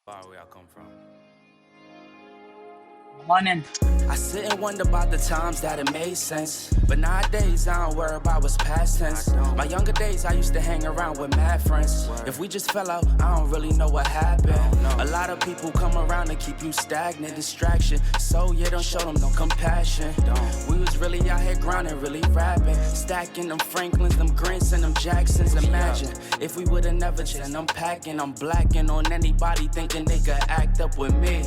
Far where I come from. Morning. I sit and wonder about the times that it made sense. But nowadays, I don't worry about what's past tense. My younger days, I used to hang around with mad friends. If we just fell out, I don't really know what happened. A lot of people come around to keep you stagnant, distraction. So you don't show them no compassion. We was really out here grinding, really rapping. Stacking them Franklins, them Grants, and them Jacksons. Imagine if we would've never changed. I'm packing, I'm blacking on anybody thinking they could act up with me.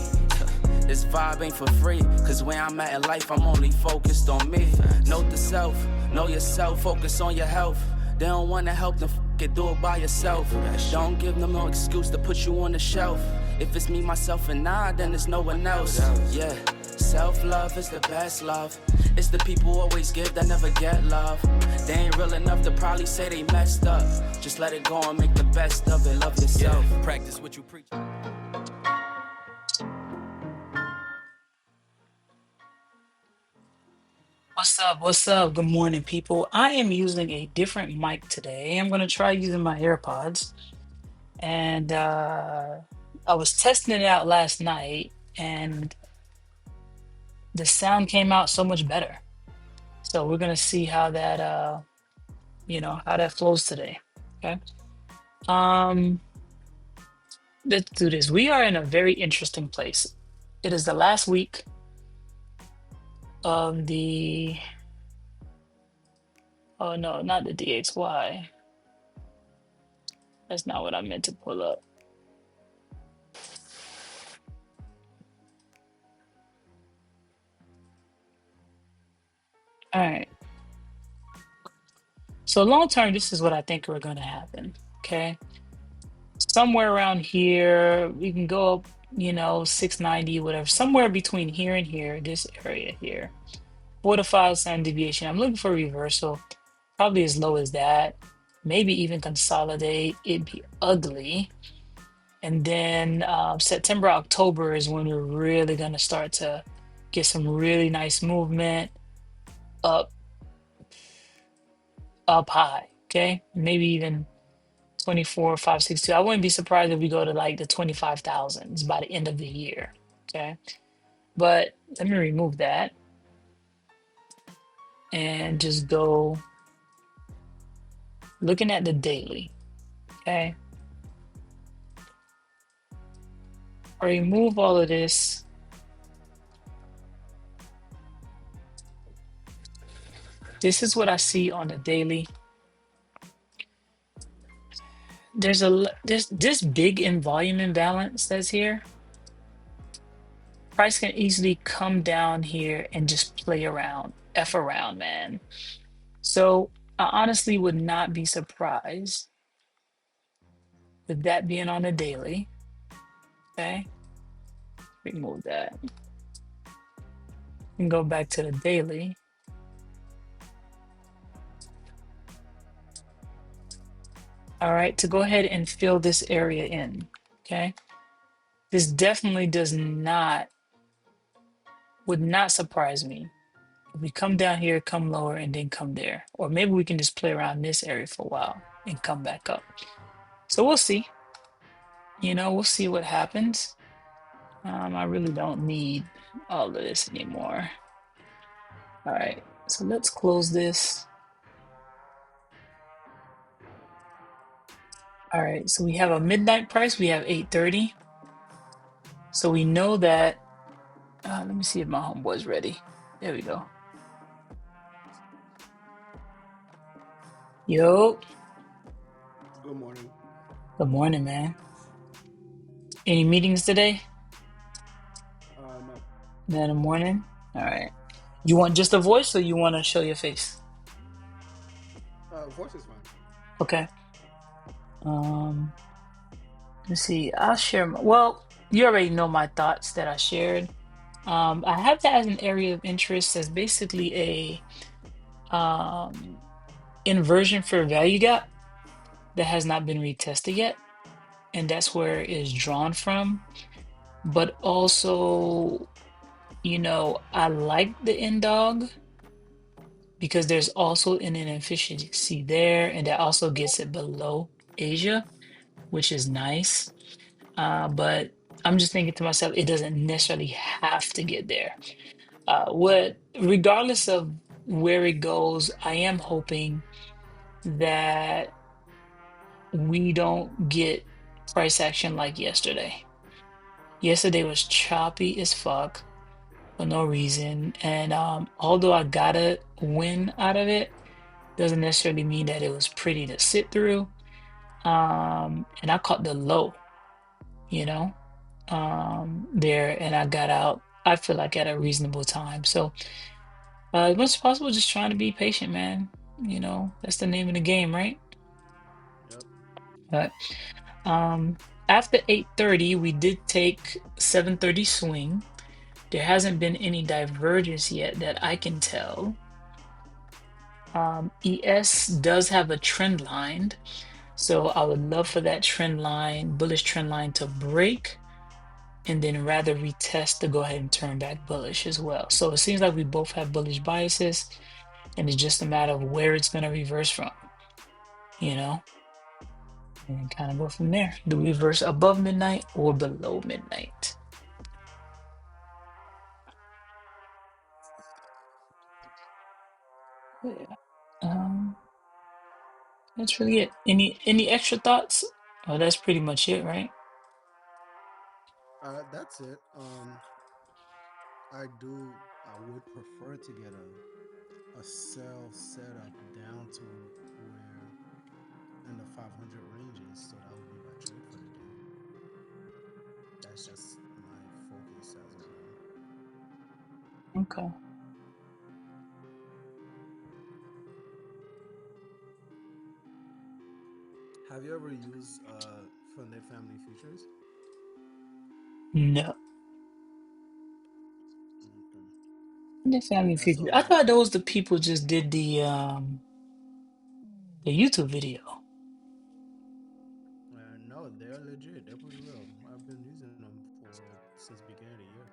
This vibe ain't for free, cause where I'm at in life, I'm only focused on me. Note the self, know yourself, focus on your health. They don't wanna help them, it, do it by yourself. Don't give them no excuse to put you on the shelf. If it's me, myself, and I, then there's no one else. Yeah, self-love is the best love. It's the people who always give that never get love. They ain't real enough to probably say they messed up. Just let it go and make the best of it. Love yourself. Practice what you preach. What's up? What's up? Good morning, people. I am using a different mic today. I'm going to try using my AirPods. And I was testing it out last night, and the sound came out so much better. So we're going to see how that, how that flows today. Okay. Um, let's do this. We are in a very interesting place. It is the last week of the, oh no, not the DXY. That's not what I meant to pull up. All right. So long term, this is what I think are going to happen. Okay. Somewhere around here, we can go up, 690, whatever, somewhere between here and here, this area here. 4 to 5 standard deviation. I'm looking for reversal, probably as low as that. Maybe even consolidate. It'd be ugly. And then September, October is when we're really going to start to get some really nice movement up, up high. Okay. Maybe even 24,562. I wouldn't be surprised if we go to like the 25,000s by the end of the year. Okay. But let me remove that and just go looking at the daily. Okay. I remove all of this. This is what I see on the daily. There's this big in volume imbalance that's here. Price can easily come down here and just play around, F around, man. So I honestly would not be surprised with that being on the daily. Okay, remove that and go back to the daily. All right, to go ahead and fill this area in. Okay, this definitely would not surprise me if we come down here, come lower, and then come there. Or maybe we can just play around this area for a while and come back up. So we'll see. We'll see what happens. I really don't need all of this anymore. All right, so let's close this. All right, so we have a midnight price. We have 8:30. So we know that. Let me see if my homeboy's ready. There we go. Yo, Good morning. good morning, man. Any meetings today? No. No, in the morning. All right. You want just a voice, or you want to show your face? Voice is fine. Okay. Um. Let's see. I'll share. Well, you already know my thoughts that I shared. I have that as an area of interest as basically a inversion for value gap that has not been retested yet, and that's where it is drawn from. But also, I like the end dog because there's also an inefficiency there, and that also gets it below Asia, which is nice. But I'm just thinking to myself, it doesn't necessarily have to get there. What, regardless of where it goes, I am hoping that we don't get price action like yesterday. Yesterday was choppy as fuck for no reason. And although I got a win out of it, doesn't necessarily mean that it was pretty to sit through. And I caught the low, you know, there, and I got out, I feel like at a reasonable time. So as much as possible, just trying to be patient, man. You know, that's the name of the game, right? Yep. But after 8:30, we did take 7:30 swing. There hasn't been any divergence yet that I can tell. ES does have a trend line, so I would love for that trend line, bullish trend line, to break and then rather retest to go ahead and turn back bullish as well. So it seems like we both have bullish biases, and it's just a matter of where it's going to reverse from, you know, and kind of go from there. Do we reverse above midnight or below midnight? Yeah. Um, that's really it. Any extra thoughts? Oh, that's pretty much it, right? That's it. I would prefer to get a sell setup down to where in the 500 ranges, so that would be my trade for the day. That's just my focus as of now. Okay. Have you ever used funded family futures? No. Okay. The family That's feature. I thought those the people just did the YouTube video. no, they're legit. They're pretty real. I've been using them for since beginning of the year.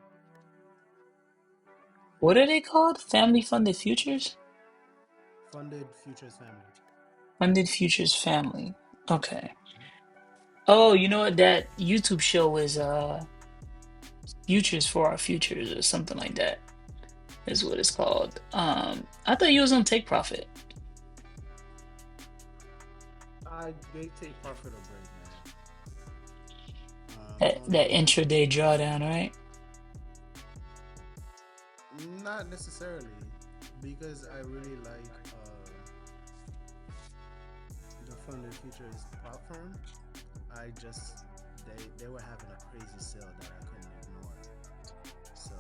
What are they called? Family funded futures? Funded futures family. Funded futures family. Okay. Oh, you know what? That YouTube show is Futures for Our Futures or something like that is what it's called. I thought you was on Take Profit. They take profit or break, man. That Although intraday drawdown, right? not necessarily, because I really like the funded futures prop firm. I just they were having a crazy sale that I couldn't ignore. So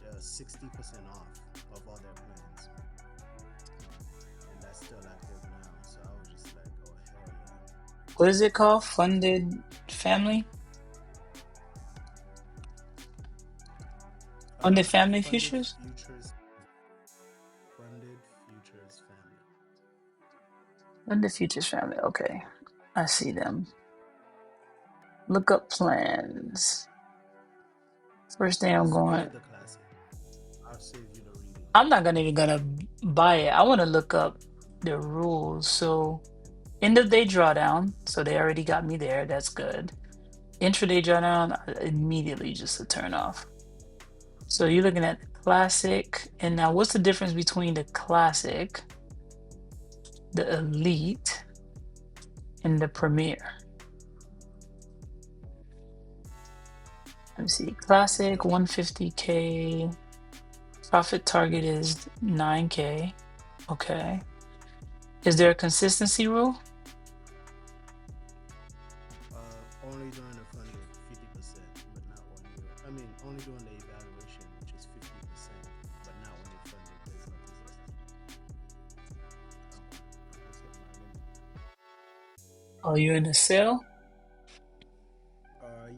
they're 60% off of all their plans, and that's still active now. So I was just like, oh hell What is it called? Funded family? yeah. Funded family Funded futures? futures, funded futures family. Funded futures family. Okay. I see them. Look up plans. First thing I'm Just going. get the classic. I'll save you the reading. I'm not gonna even gonna buy it. I want to look up the rules. So end of day drawdown. So they already got me there. That's good. Intraday drawdown, immediately just a turn off. So you're looking at the classic. And now what's the difference between the classic, the elite, and the premier? Let me see. Classic 150K. Profit target is 9K. Okay. Is there a consistency rule? Only during the funded 50%, but not when you. I mean, only during the evaluation, which is 50%, but not when they funded. There's no consistency. I just hit my limit. Oh, you're in a sale?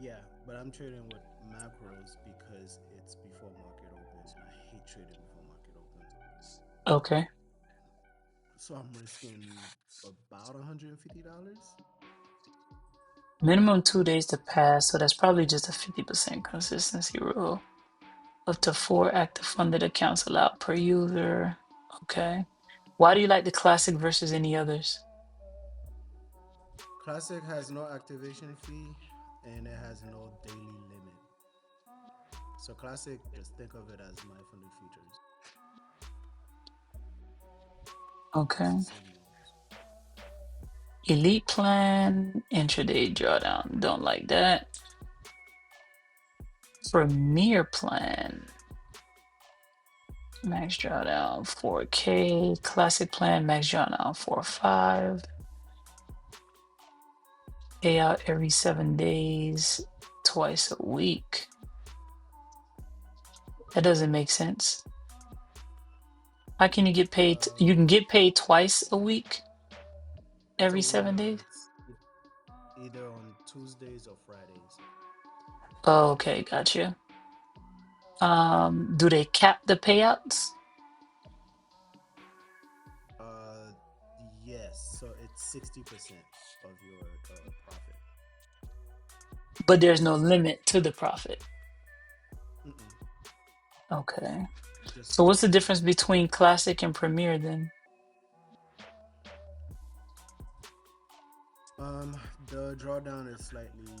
Yeah, but I'm trading with macros because it's before market open, and I hate trading before market open. Okay. So I'm risking about $150. Minimum 2 days to pass, so that's probably just a 50% consistency rule. Up to 4 active funded accounts allowed per user. Okay. Why do you like the classic versus any others? Classic has no activation fee. and it has no daily limit. So classic, just think of it as my funded futures. It's Okay. the same rules. Elite plan, intraday drawdown. Don't like that. Premier plan. Max drawdown 4K. Classic plan, max drawdown 4.5. Payout every 7 days, twice a week. That doesn't make sense. How can you get paid? You can get paid twice a week, every So 7 days? either on Tuesdays or Fridays. Oh, okay, gotcha. Do they cap the payouts? Uh, yes. So it's 60% of your profit. But there's no limit to the profit. Mm-mm. Okay. Just So what's the 60%. difference between classic and premier then? The drawdown is slightly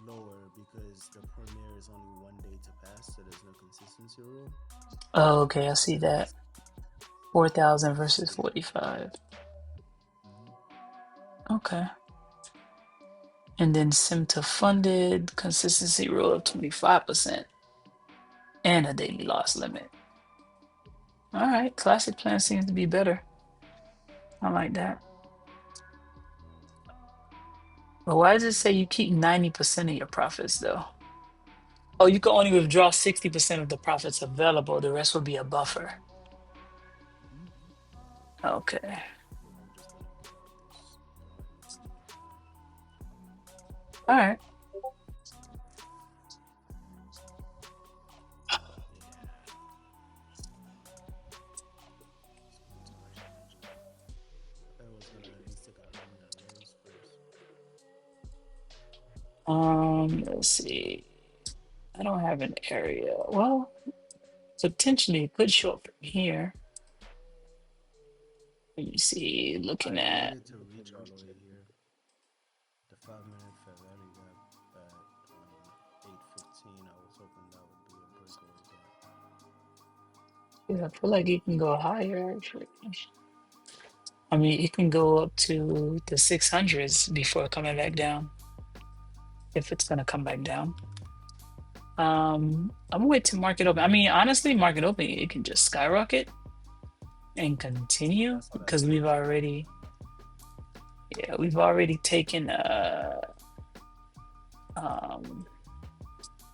lower because the premiere is only 1 day to pass, so there's no consistency rule. Oh, okay, I see So that. 4,000 so versus yeah. 45. Mhm. Okay. And then sim to funded, consistency rule of 25% and a daily loss limit. All right, classic plan seems to be better. I like that. But why does it say you keep 90% of your profits though? Oh, you can only withdraw 60% of the profits available. The rest will be a buffer. Mhm. Okay. I'm just gonna get out this drawing for you. All right. Yeah. It's going too much energy. I was gonna at least take out one of those first. Let's see. I don't have an area. Well, potentially it could show up from here. Let me see. Looking I at. needed to reach all the way here. The 5 minute fair value gap at 8:15. I was hoping that would be a breakaway, but Yeah, I feel like it can go higher actually. I mean, it can go up to the 600s before coming back down, if it's gonna come back down. I'm gonna wait to market open. I mean, honestly, market open, it can just skyrocket and continue that's what I because think we've too. already, yeah, we've already taken um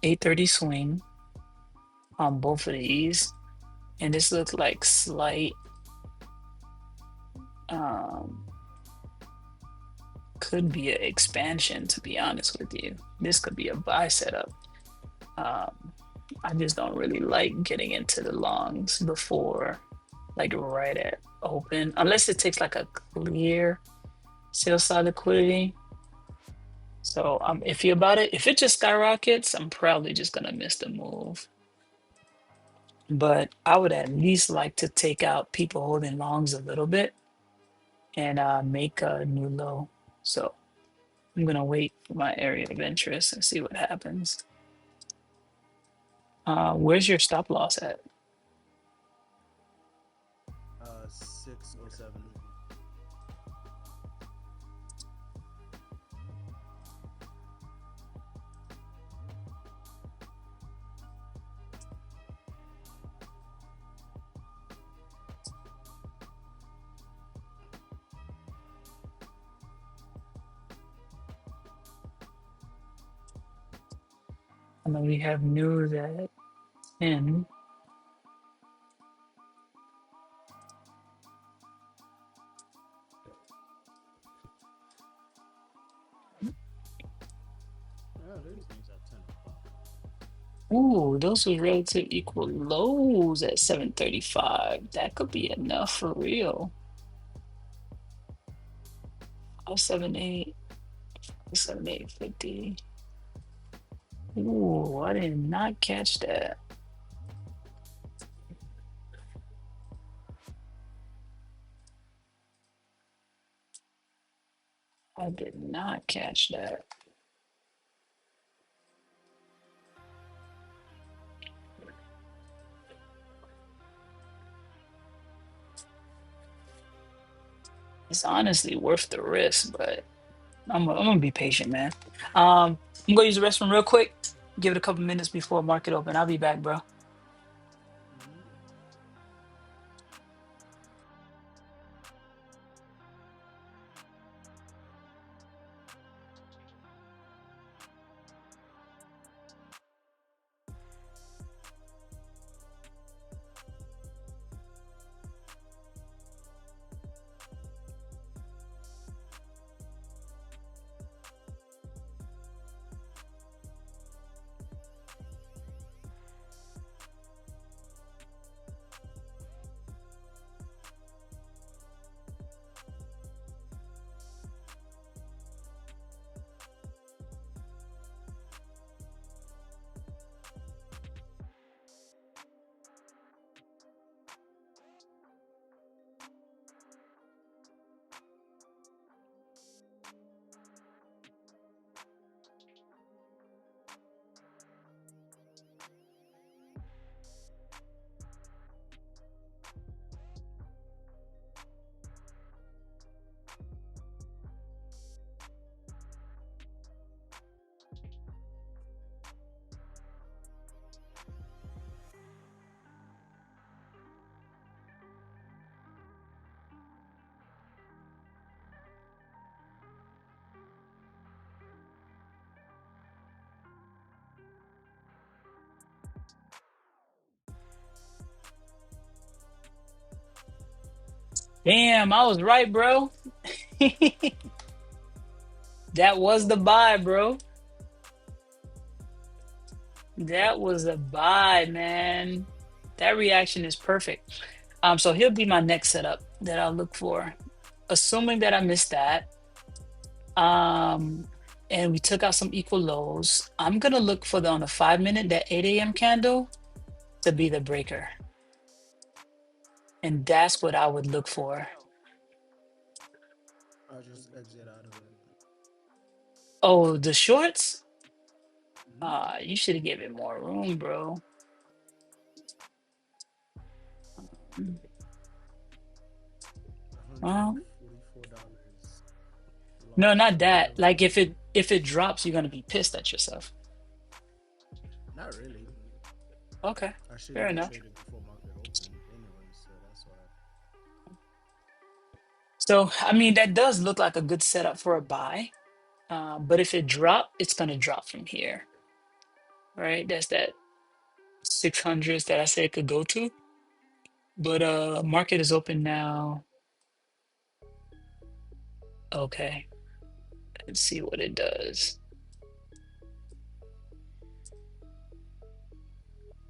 830 swing on both of these, and this looks like slight um could be an expansion, to be honest with you. This could be a buy setup. Um, I just don't really like getting into the longs before, like right at open, unless it takes like a clear sell side liquidity. So I'm iffy about it. If it just skyrockets, I'm probably just gonna miss the move. But I would at least like to take out people holding longs a little bit and make a new low. So I'm gonna wait for my area of interest and see what happens. Where's your stop loss at? 607. I know we have news at 10. Yeah, there's news at 10 o'clock. Ooh, those were relative equal lows at 735. That could be enough for real. 578, 7850. Ooh, I did not catch that. I did not catch that. It's honestly worth the risk, but I'm gonna be patient, man. I'm gonna use the restroom real quick. Give it a couple minutes before market open. I'll be back, bro. Mhm. Damn, I was right, bro. That was the Oh, buy, bro. That was a buy, man. That reaction is perfect. So he'll be my next setup that I'll look for. Assuming that I missed that, um, and we took out some equal lows, I'm gonna look for the on the 5 minute, that 8 a.m. candle to be the breaker. And that's what I would look for. I'll just exit out of it. Oh, the shorts? Mhm. You should have given it more room, bro. Well, $144 no, loss not from that. zero Like to if it drops, you're gonna be pissed at yourself. not really. Okay, I should fair even enough. trade it before market open anyway, so that's why. So, I mean, that does look like a good setup for a buy. But if it drop, it's gonna drop from here, right? That's that 600s that I said it could go to. But market is open now. Okay, let's see what it does.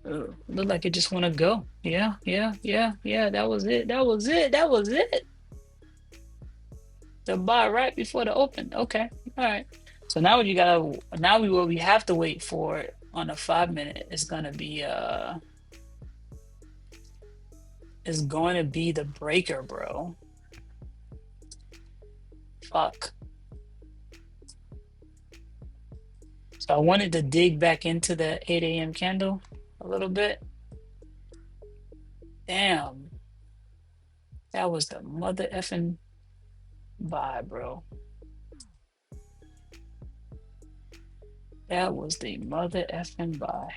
Oh, look like it just want to go. Yeah, yeah, yeah, yeah. That was it. That was it. That was it. The buy right before the open. Okay, all right. So now what you gotta now we what we have to wait for on a 5 minute is gonna be is going to be the breaker, bro. Fuck. So I wanted to dig back into the 8 a.m. candle a little bit. Damn, that was the mother effing buy, bro. That was the mother effing buy.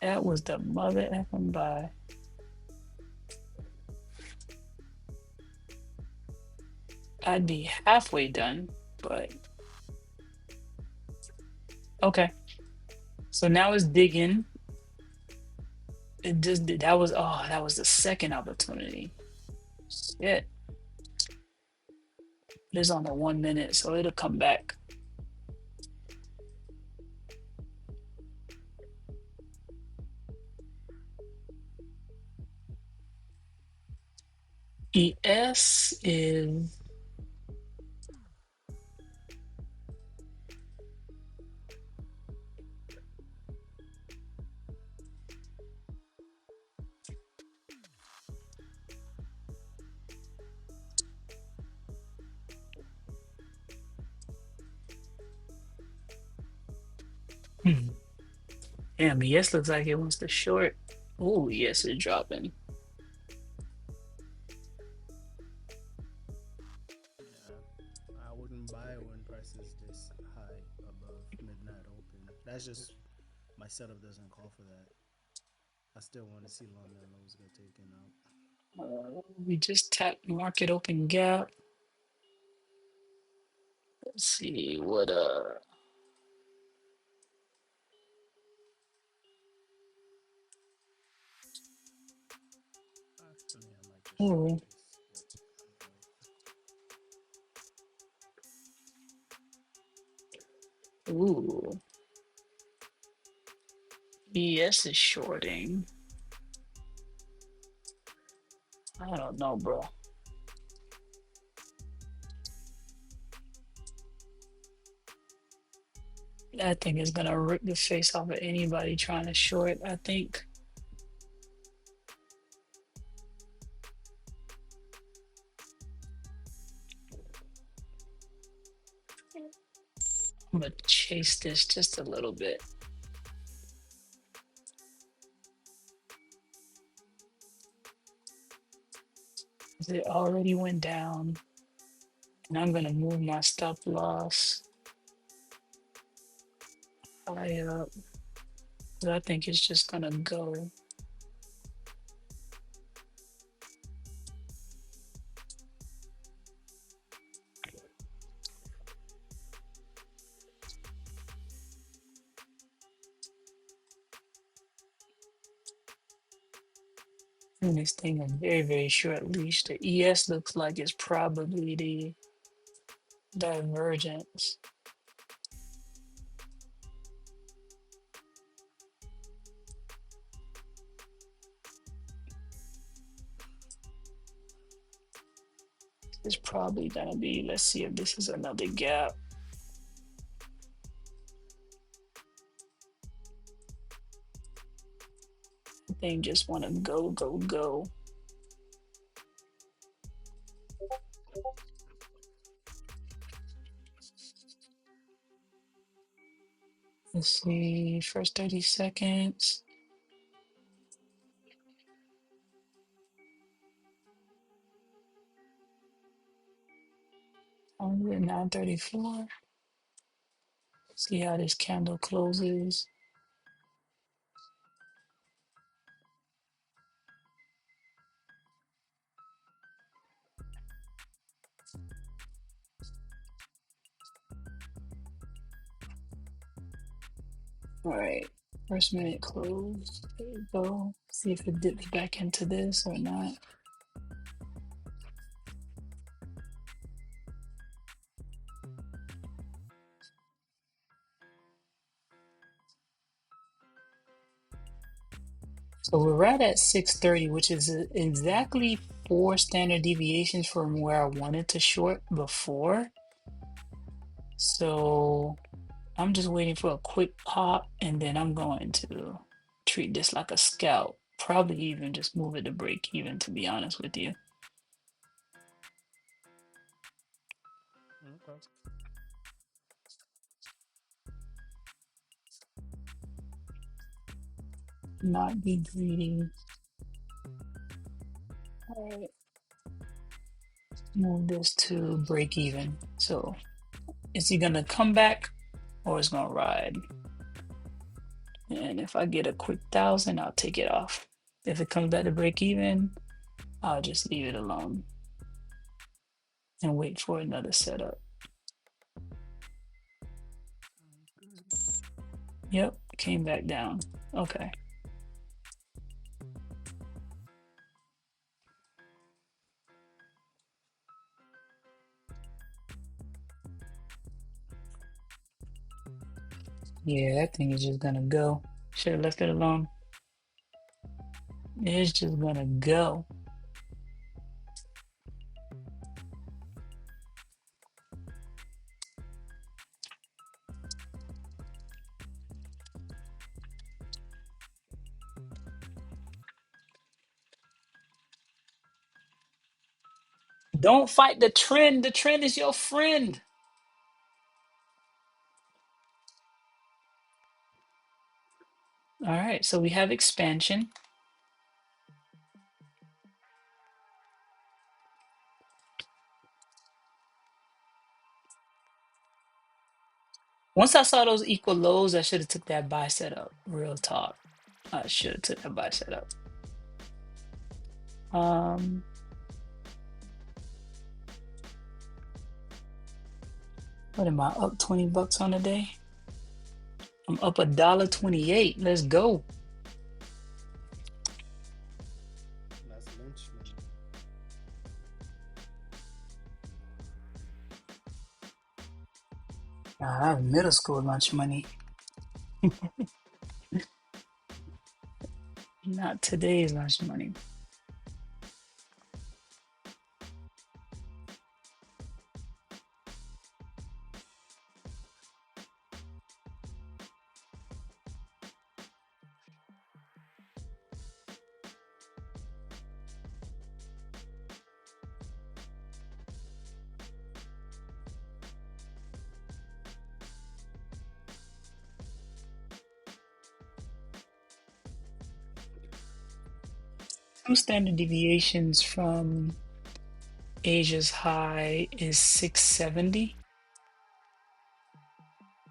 That was the mother effing buy. I'd be halfway done, but okay. So now it's digging. It just did. That was that was the second opportunity. Shit. It is on the 1 minute, so it'll come back. ES is damn, ES looks like it wants to short. Oh, yes, it's dropping. wouldn't buy it when prices this high above midnight open. That's just my setup doesn't call for that. I still want to see long and lows get taken out. We just tapped market open gap. Let's see what Actually, I might just short oh, this. But ooh. ES is shorting. I don't know, bro. That thing is gonna rip the face off of anybody trying to short, I think. I'm gonna chase this just a little bit. It already went down, and I'm gonna move my stop loss high up. 'Cause I think it's just gonna go. And this thing is very, very short leash. The ES looks like it's probably the divergence. It's probably gonna be, let's see if this is another gap. Thing just wanna go, go, go. Let's see, first 30 seconds. Only at 9:34. See how this candle closes. All right, first minute close. There we go. See if it dips back into this or not. So we're right at 6:30, which is exactly 4 standard deviations from where I wanted to short before. So I'm just waiting for a quick pop, and then I'm going to treat this like a scalp. Probably even just move it to break even, to be honest with you. okay. Not be greedy. All right, move this to break even. So is he gonna come back or is gonna ride? And if I get a quick 1,000, I'll take it off. If it comes back to break even, I'll just leave it alone and wait for another setup. Sounds good. Yep, came back down. Okay. Yeah, that thing is just gonna go. Should have left it alone. It's just gonna go. Don't fight the trend. The trend is your friend. All right, so we have expansion. Once I saw those equal lows, I should have took that buy setup. Real talk. I should have took that buy setup. What am I up 20 bucks on a day? I'm up $1.28. Let's go. That's lunch money. I have middle school lunch money. Not today's lunch money. Two standard deviations from Asia's high is 670.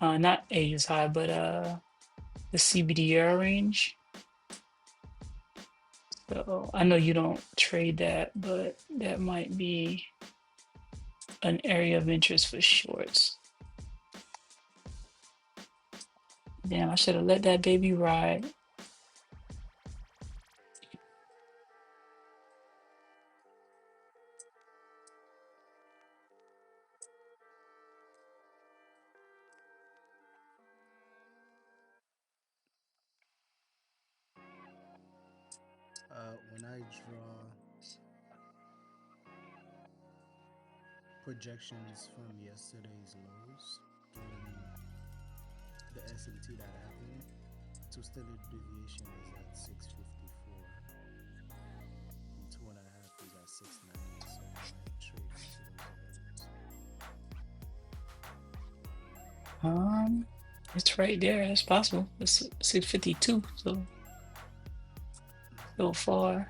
Not Asia's high, but the CBDR range. So I know you don't trade that, but that might be an area of interest for shorts. Damn, I should have let that baby ride. When I draw projections from yesterday's lows in the SMT that I have in, two standard deviation is at 654, and 2.5 is at 690. So I might trade into those areas. It's right there. It's possible. It's 652. So far.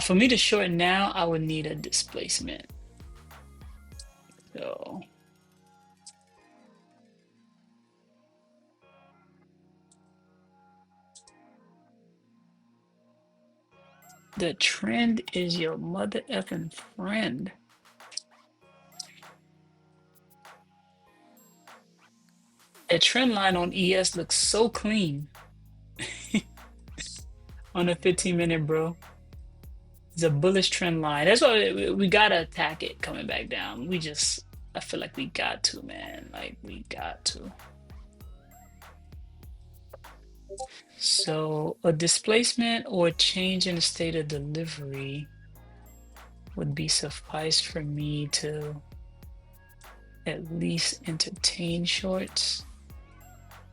For me to short now, I would need a displacement. So the trend is your mother effing friend. That trend line on ES looks so clean on a 15-minute, bro. It's a bullish trend line. That's why we gotta attack it coming back down. I feel like we got to, man. Like we got to. So a displacement or a change in the state of delivery would be suffice for me to at least entertain shorts.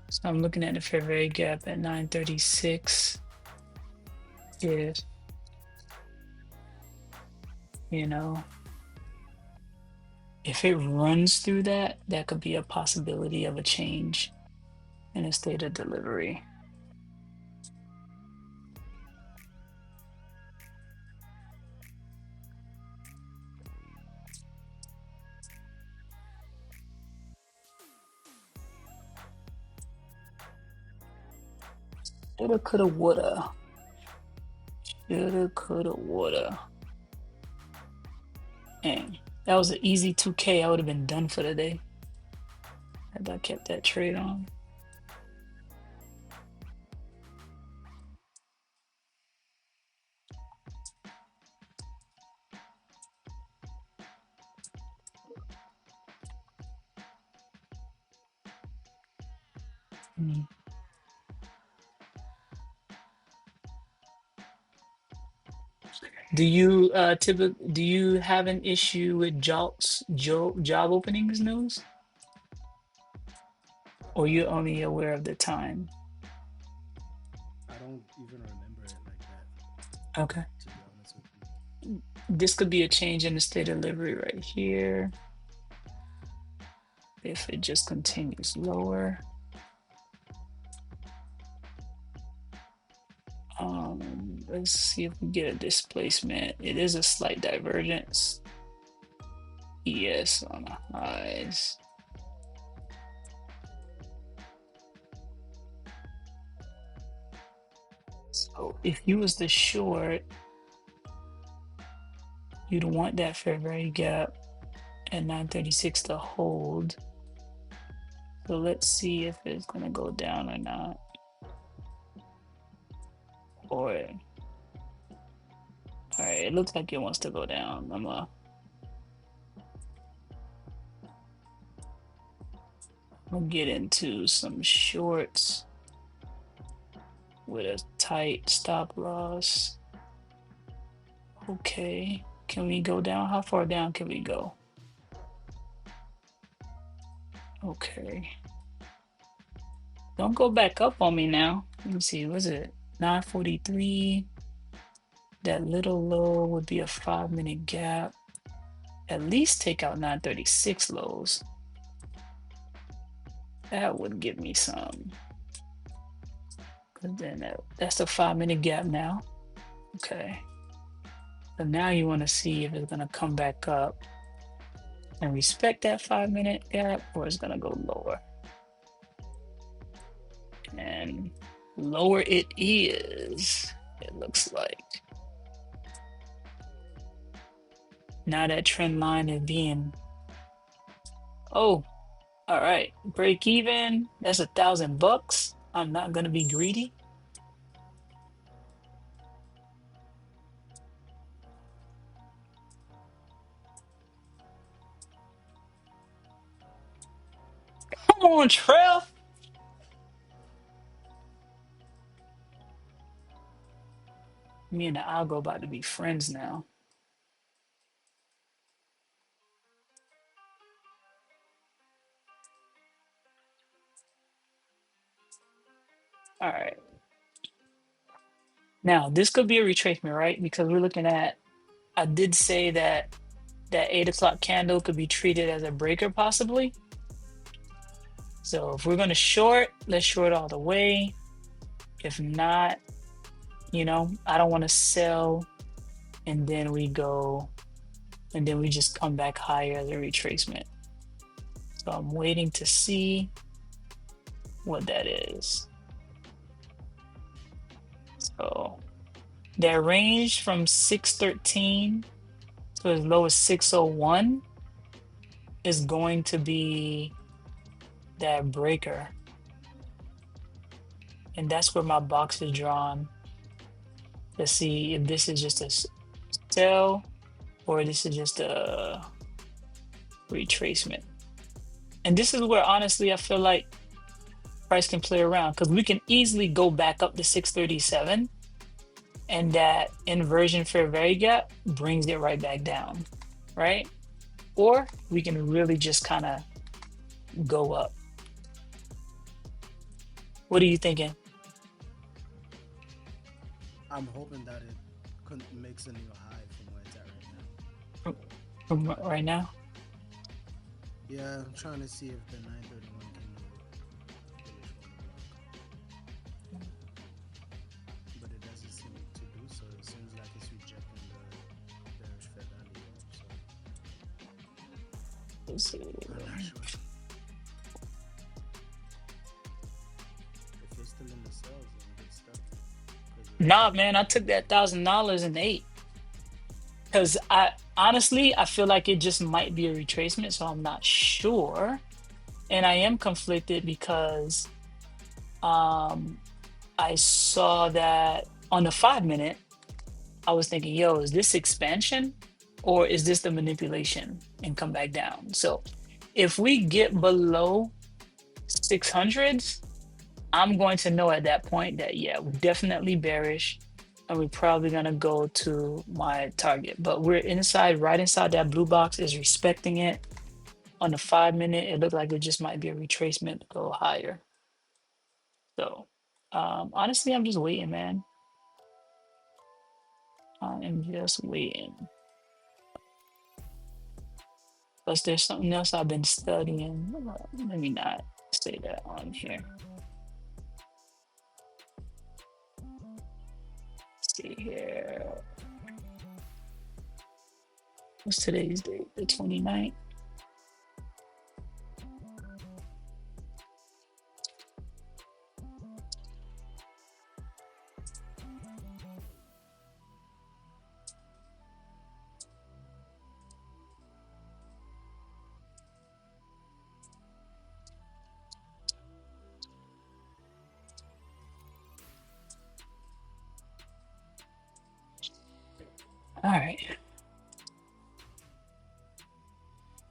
So I'm looking at the fair value gap at 936. If, if it runs through that, that could be a possibility of a change in a state of delivery. Shoulda, coulda, woulda. Shoulda, coulda, woulda. Dang, that was an easy 2K. I would have been done for the day had I kept that trade on. Do you do you have an issue with job openings news, or you're only aware of the time? I don't even remember it like that, Okay. to be honest with you. This could be a change in the state of delivery right here. If it just continues lower. Let's see if we get a displacement. It is a slight divergence. ES on the highs. So if you was the short, you'd want that fair value gap at 936 to hold. So let's see if it's gonna go down or not. Or all right, it looks like it wants to go down. We'll get into some shorts with a tight stop loss. Okay, can we go down? How far down can we go? Okay, don't go back up on me now. Let me see, was it 943? That little low would be a 5-minute gap. At least take out 936 lows. That would give me some. Cause then that's a 5-minute gap now. Okay. So now you want to see if it's gonna come back up and respect that 5-minute gap, or it's gonna go lower. And lower it is, it looks like. Now that trend line is being, oh, all right, break even. That's $1,000. I'm not gonna be greedy. Come on, Trev. Me and the algo about to be friends now. All right. Now this could be a retracement, right? Because we're looking at, I did say that that 8 o'clock candle could be treated as a breaker possibly. So if we're gonna short, let's short all the way. If not, I don't want to sell and then we go and then we just come back higher as a retracement. So I'm waiting to see what that is. So that range from 613 to as low as 601 is going to be that breaker. And that's where my box is drawn to see if this is just a sell or this is just a retracement. And this is where honestly I feel like price can play around because we can easily go back up to 637 and that inversion fair value gap brings it right back down, right? Or we can really just kind of go up. What are you thinking? I'm hoping that it makes a new high from where it's at right now. From right now? Yeah, I'm trying to see if the 931 can do a bullish order block. But it doesn't seem to do so. It seems like it's rejecting the bearish fair value gap. So Let's see. I'm not sure. If you're still in the sales, then good stuff. Nah, man, I took that $1,000 and ate. Because I honestly, I feel like it just might be a retracement, so I'm not sure. And I am conflicted because I saw that on the 5-minute, I was thinking, yo, is this expansion or is this the manipulation and come back down? So if we get below 600s, I'm going to know at that point that, yeah, we're definitely bearish and we're probably going to go to my target. But we're inside, right inside that blue box is respecting it. On the 5-minute, it looked like it just might be a retracement to go higher. So honestly, I'm just waiting, man. I am just waiting. Plus, there's something else I've been studying. Let me not say that on here. Let's see here. What's today's date? The 29th. All right.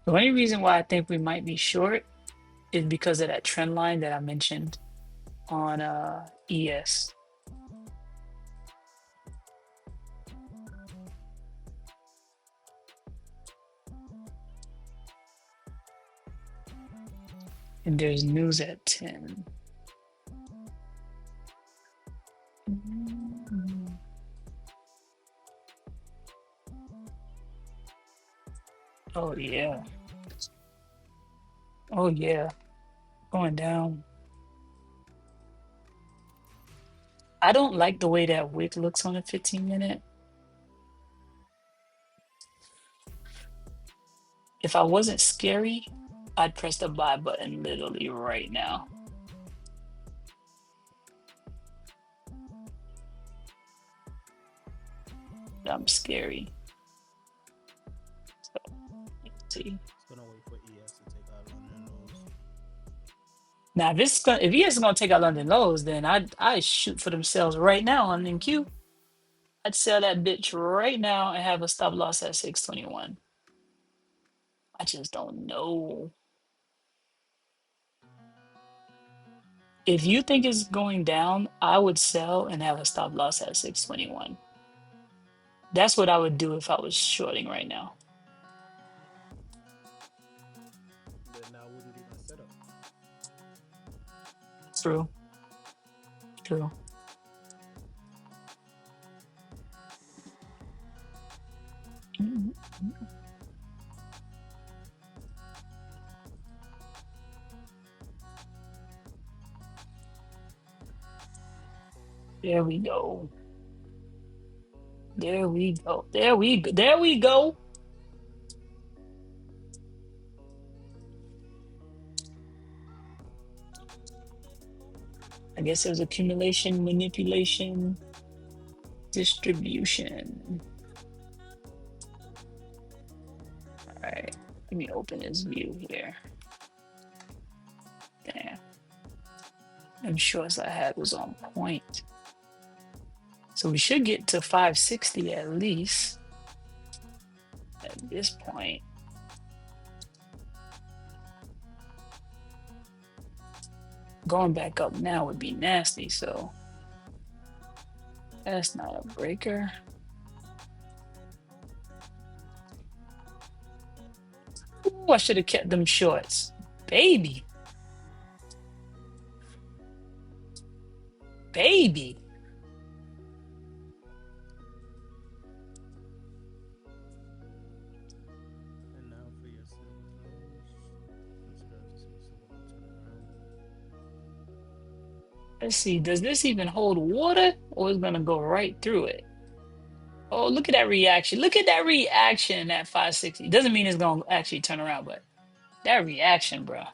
The only reason why I think we might be short is because of that trend line that I mentioned on ES. And there's news at 10. Oh yeah. Oh yeah. Going down. I don't like the way that wick looks on a 15-minute. If I wasn't scary, I'd press the buy button literally right now. I'm scary. So, let's see. It's gonna wait for ES to take out London lows. Now, if ES is gonna take out London lows, then I shoot for themselves right now on NQ. I'd sell that bitch right now and have a stop loss at 621. I just don't know. If you think it's going down, I would sell and have a stop loss at 621. That's what I would do if I was shorting right now. Then I wouldn't do my setup. True. True. Mhm. There we go. There we go. There we go. There we go. I guess there's accumulation, manipulation, distribution. All right. Let me open this view here. Damn. I'm sure as I had was on point. So we should get to 560 at least at this point. Going back up now would be nasty, so that's not a breaker. Ooh, I should have kept them shorts. Baby. Baby. And now for your silver close. Let's go to see silver turn around. Let's see, does this even hold water or is it gonna go right through it? Oh, look at that reaction. Look at that reaction at 560. Doesn't mean it's gonna actually turn around, but that reaction, bro.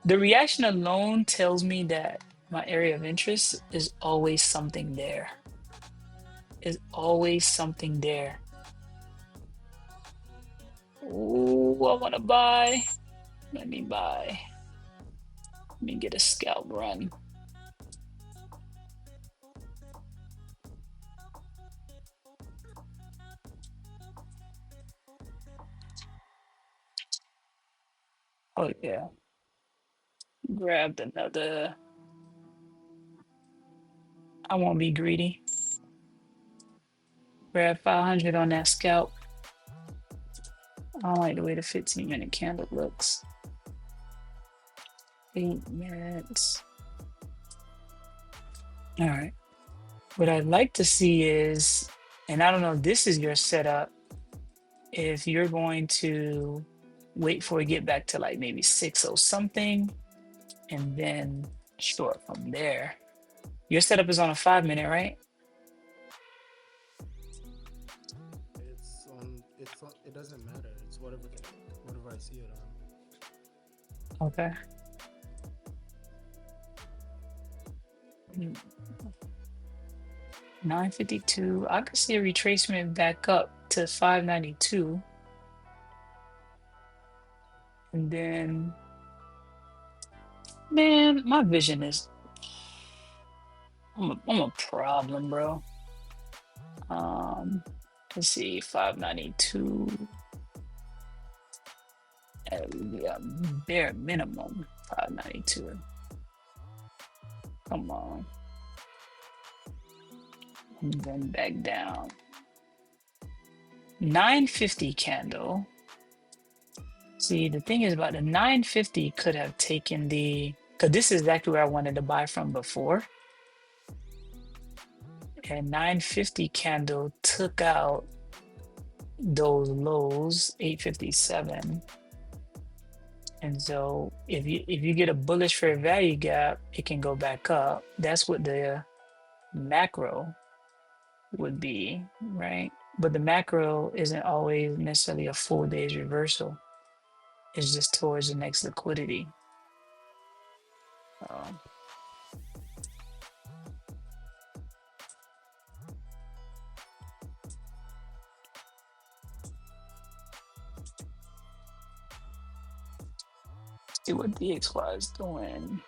The reaction alone tells me that my area of interest is always something there. Is always something there. Ooh, I wanna buy. Let me buy. Let me get a scalp run. Oh yeah. Grabbed another. I won't be greedy. Grab 500 on that scalp. I don't like the way the 15-minute candle looks. 8 minutes. All right. What I'd like to see is, and I don't know if this is your setup, if you're going to wait for it to get back to like maybe 60 something and then short from there. Your setup is on a 5 minute, right? it doesn't matter. It's whatever I see it on. Okay. 952. I could see a retracement back up to 592. And then, man, my vision is, I'm a problem, bro. Let's see, 592. Yeah, bare minimum 592. Come on. And then back down. 950 candle. See, the thing is about the 950 could have taken because this is exactly where I wanted to buy from before. And 950 candle took out those lows, 857. And so if you get a bullish fair value gap, it can go back up. That's what the macro would be, right? But the macro isn't always necessarily a full day's reversal. It's just towards the next liquidity. See what DXY is doing.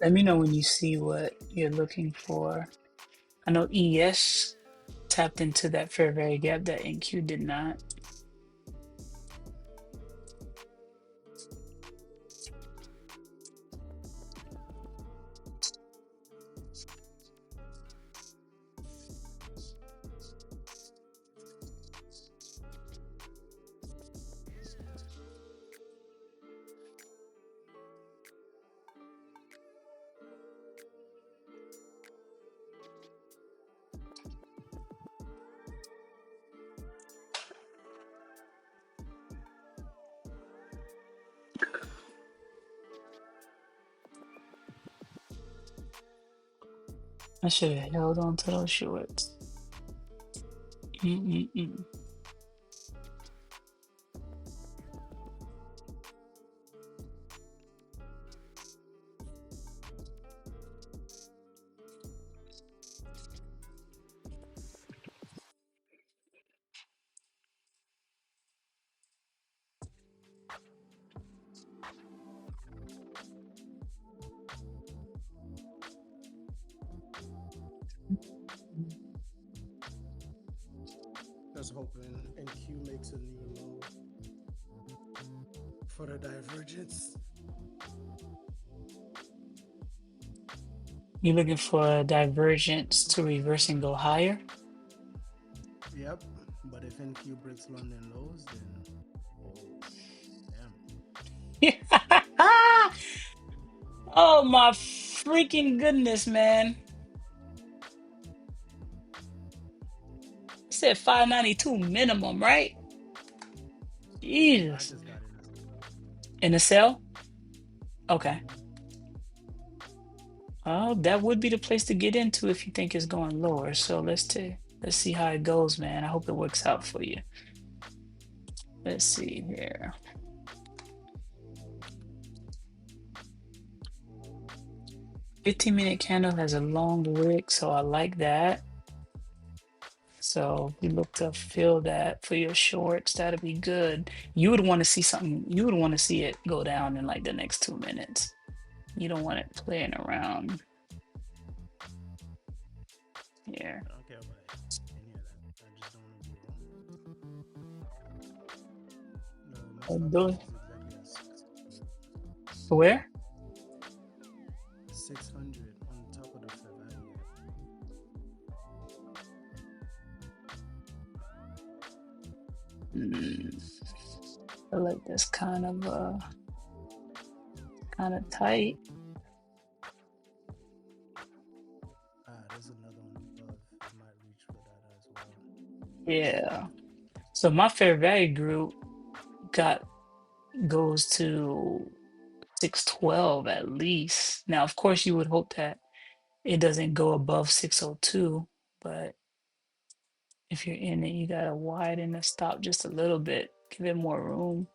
Let me know when you see what you're looking for. I know ES tapped into that fair value gap that NQ did not. I should have held on to those shorts. Mm-mm-mm. Just hoping NQ makes a new low for the divergence. You looking for a divergence to reverse and go higher? Yep. But if NQ breaks London lows, then oh damn. Oh my freaking goodness, man. It said 592 minimum, right? I Jesus. just got in as In the cell? Okay. mm-hmm. Oh, that would be the place to get into if you think it's going lower. So let's see how it goes, man. I hope it works out for you. Let's see here. 15-minute candle has a long wick, so I like that. So if you look to fill that for your shorts, that'll be good. You would want to see something, you would want to see it go down in like the next 2 minutes. You don't want it playing around here. I don't care about any of that. I just don't want to be wrong. No, my stop loss Those, is exactly at 600. where? 600 on top of the fair value. I like this kind of tight. There's another one above. I might reach for that as well. Yeah. So my fair value group goes to 612 at least. Now, of course, you would hope that it doesn't go above 602, but if you're in it, you gotta widen the stop just a little bit, give it more room.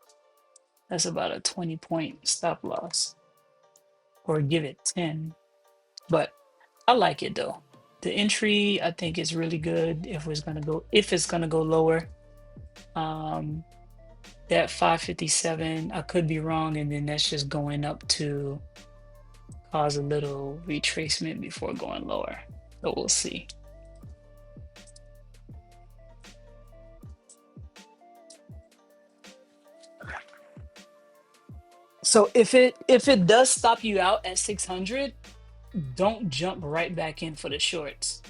That's about a 20-point stop loss, or give it 10. But I like it though. The entry, I think, is really good if it's gonna go lower. That 557, I could be wrong, and then that's just going up to cause a little retracement before going lower. So we'll see. So if it does stop you out at 600, don't jump right back in for the shorts.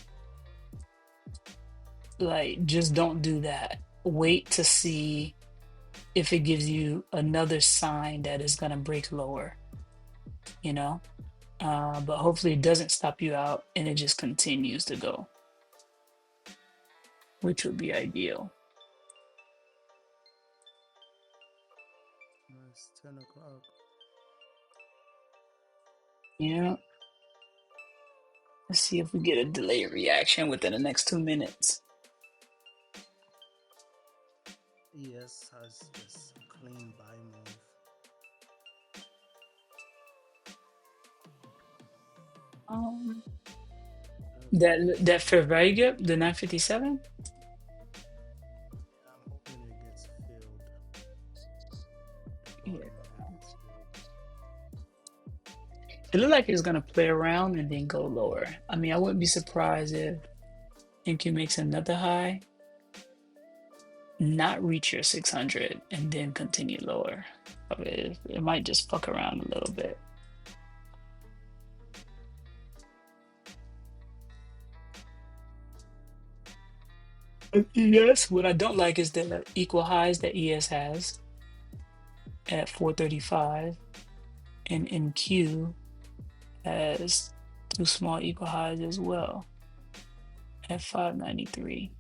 Like, just don't do that. Wait to see if it gives you another sign that is gonna break lower, you know? But hopefully it doesn't stop you out and it just continues to go, which would be ideal. It's 10 o'clock. Yeah. Let's see if we get a delayed reaction within the next 2 minutes. ES has this clean buy move. Um, Looks like that fair value gap, the 957. I'm hoping it gets filled. The Yeah. bottom of it gets filled. It looked like it's gonna play around and then go lower. I mean, I wouldn't be surprised if NQ makes another high, not reach your 600, and then continue lower. It might just fuck around a little bit. Yes, what I don't like is the equal highs that ES has at 435, and NQ has two small equal highs as well at 593.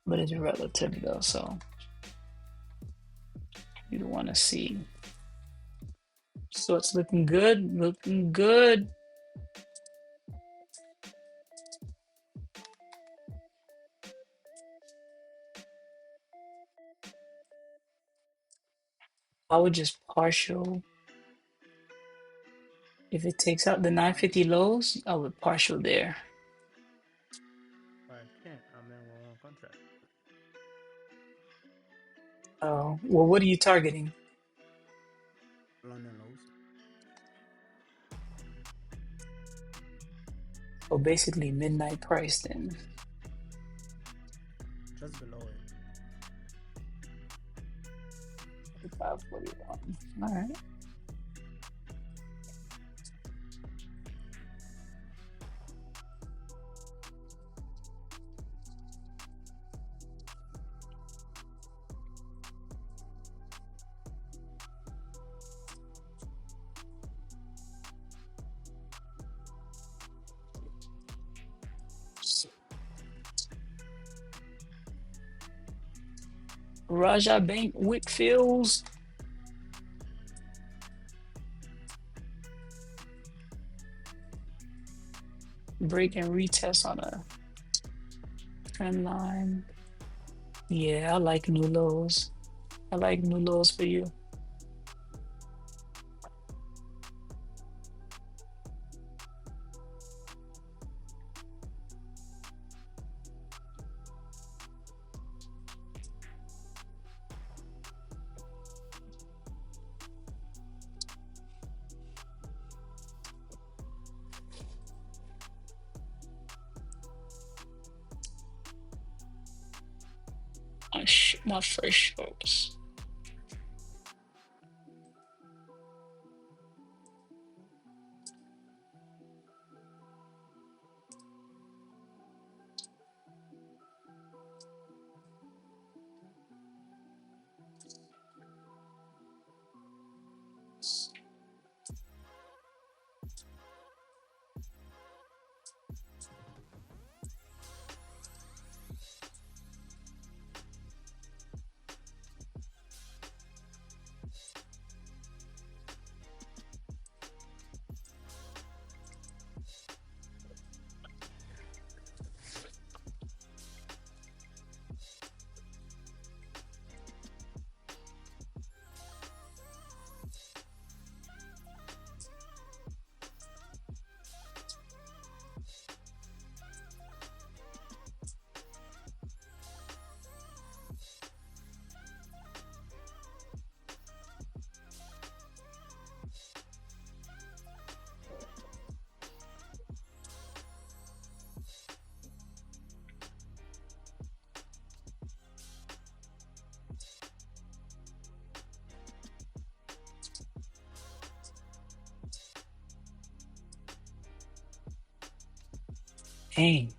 But it's relative though, so you want to see. So it's looking good, looking good. I would just partial. If it takes out the 950 lows, I would partial there. I can't. I'm in one contract. Oh, well, what are you targeting? London lows. So basically midnight price then. Just below it. 541. All right. Raja Bank Wickfields. Break and retest on a trend line. Yeah, I like new lows. I like new lows for you. My first shorts. Dang.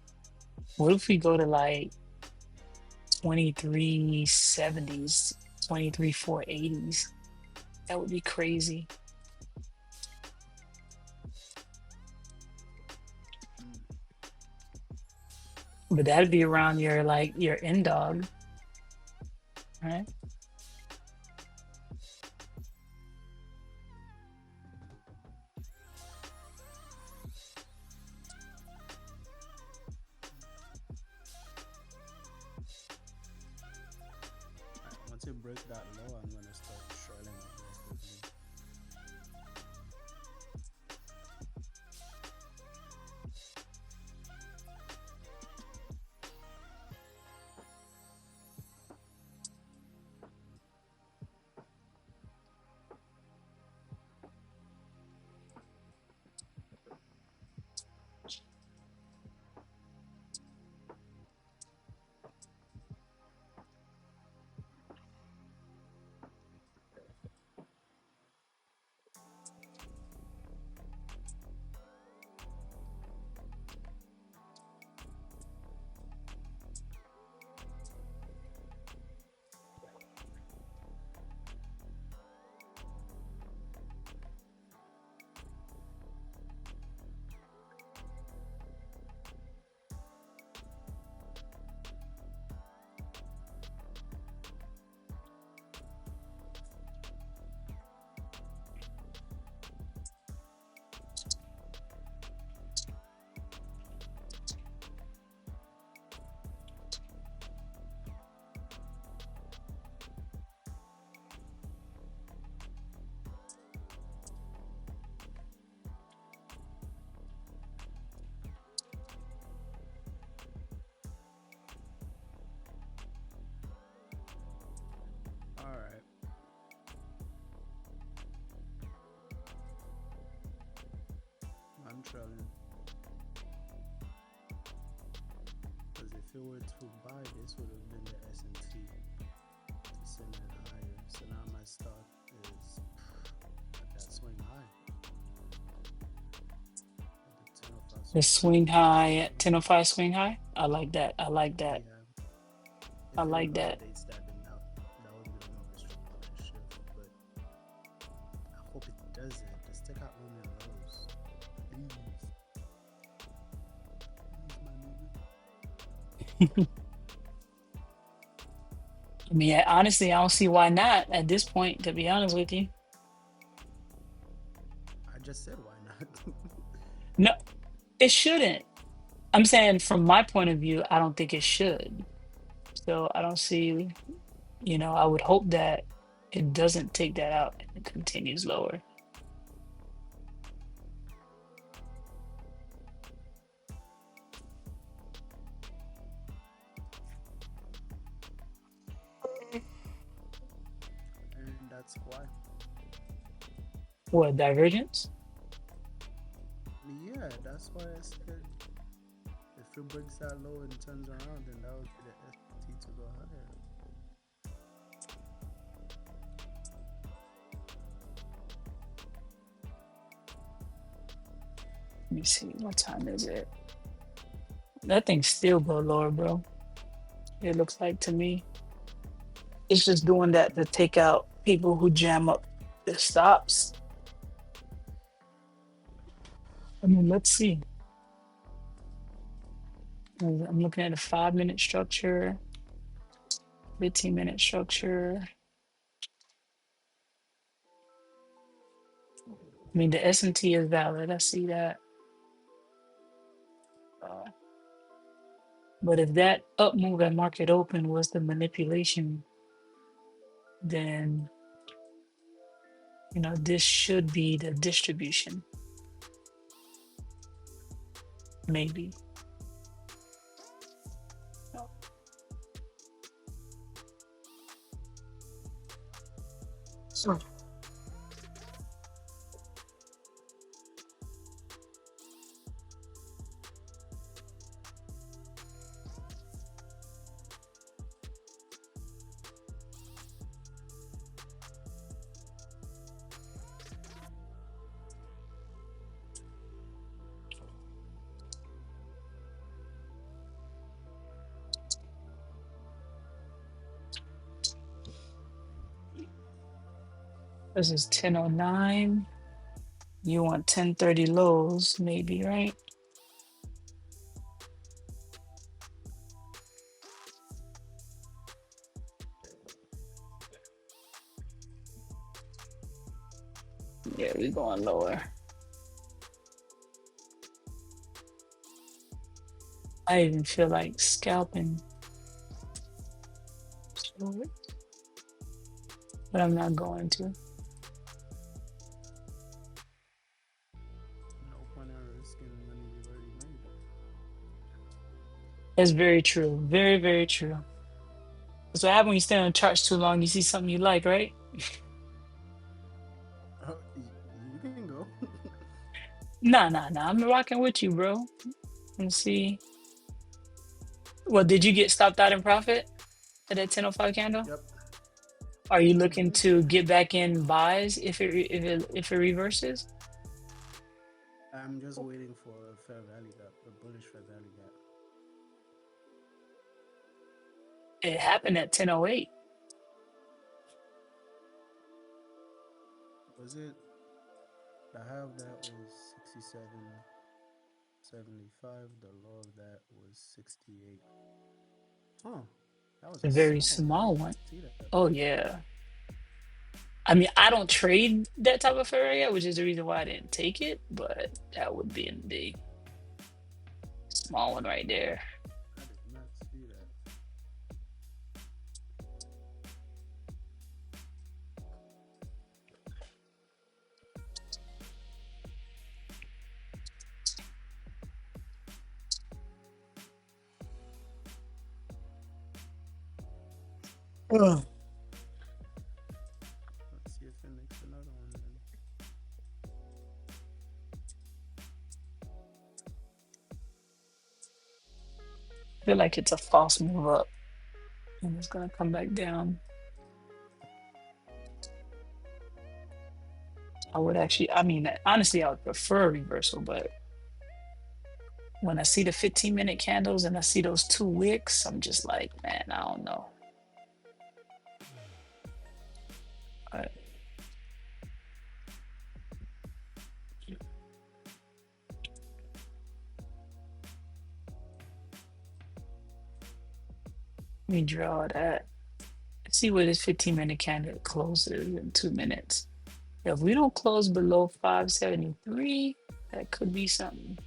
What if we go to like 2370s, 23,480s? That would be crazy. But that'd be around your like your end dog, right? Once you break that low, I'm gonna start shredding aggressively. All right. I'm trailing. Because if it were to buy, this would have been the S&T to send it higher. So now my stock is at that swing high. The swing high at 1005 swing high. I like that. I like that. Yeah. I If it like that. validates that, then that would be the more strong market shift. But I hope it doesn't. Just take out Roman lows. Please. Please, my nigga. I mean, honestly, I don't see why not at this point, to be honest with you. I just said why not. No, it shouldn't. I'm saying from my point of view, I don't think it should. So I don't see, I would hope that it doesn't take that out and it continues lower. And that's why. What, divergence? Yeah, that's why I said if it breaks that low and turns around, then that would be the ST to go higher. Let me see, what time is it? That thing still go lower, bro. It looks like to me. It's just doing that to take out people who jam up the stops. I mean, let's see. I'm looking at a 5-minute structure, 15-minute structure. I mean, the S&T is valid. I see that. But if that up move at market open was the manipulation, then this should be the distribution. Maybe. So this is 10:09. You want 10:30 lows, maybe, right? Yeah, we're going lower. I even feel like scalping short, but I'm not going to. No point in risking money you've already made. That's very true. Very, very true. That's what happens when you stay on charts too long. You see something you like, right? Oh, you can go. Nah. I'm rocking with you, bro. Let's see. Well, did you get stopped out in profit at that 10:05 candle? Yep. Are you looking Mm-hmm. to get back in buys if it reverses? I'm just waiting for a fair value gap, a bullish fair value gap. It happened at 10:08. Was it? The high of that was 67.75. The low of that was 68. Huh. That was A a very small one. I small didn't one. see that. Oh yeah. I mean, I don't trade that type of area, which is the reason why I didn't take it, but that would be a big small one right there. I did not see that. Ugh. Let's see if it makes another one then. I feel like it's a false move up and it's gonna come back down. I mean, honestly, I would prefer a reversal, but when I see the 15-minute candles and I see those two wicks, I'm just like, man, I don't know. But let me draw that. See where this 15-minute candle closes in 2 minutes. If we don't close below 573, that could be something.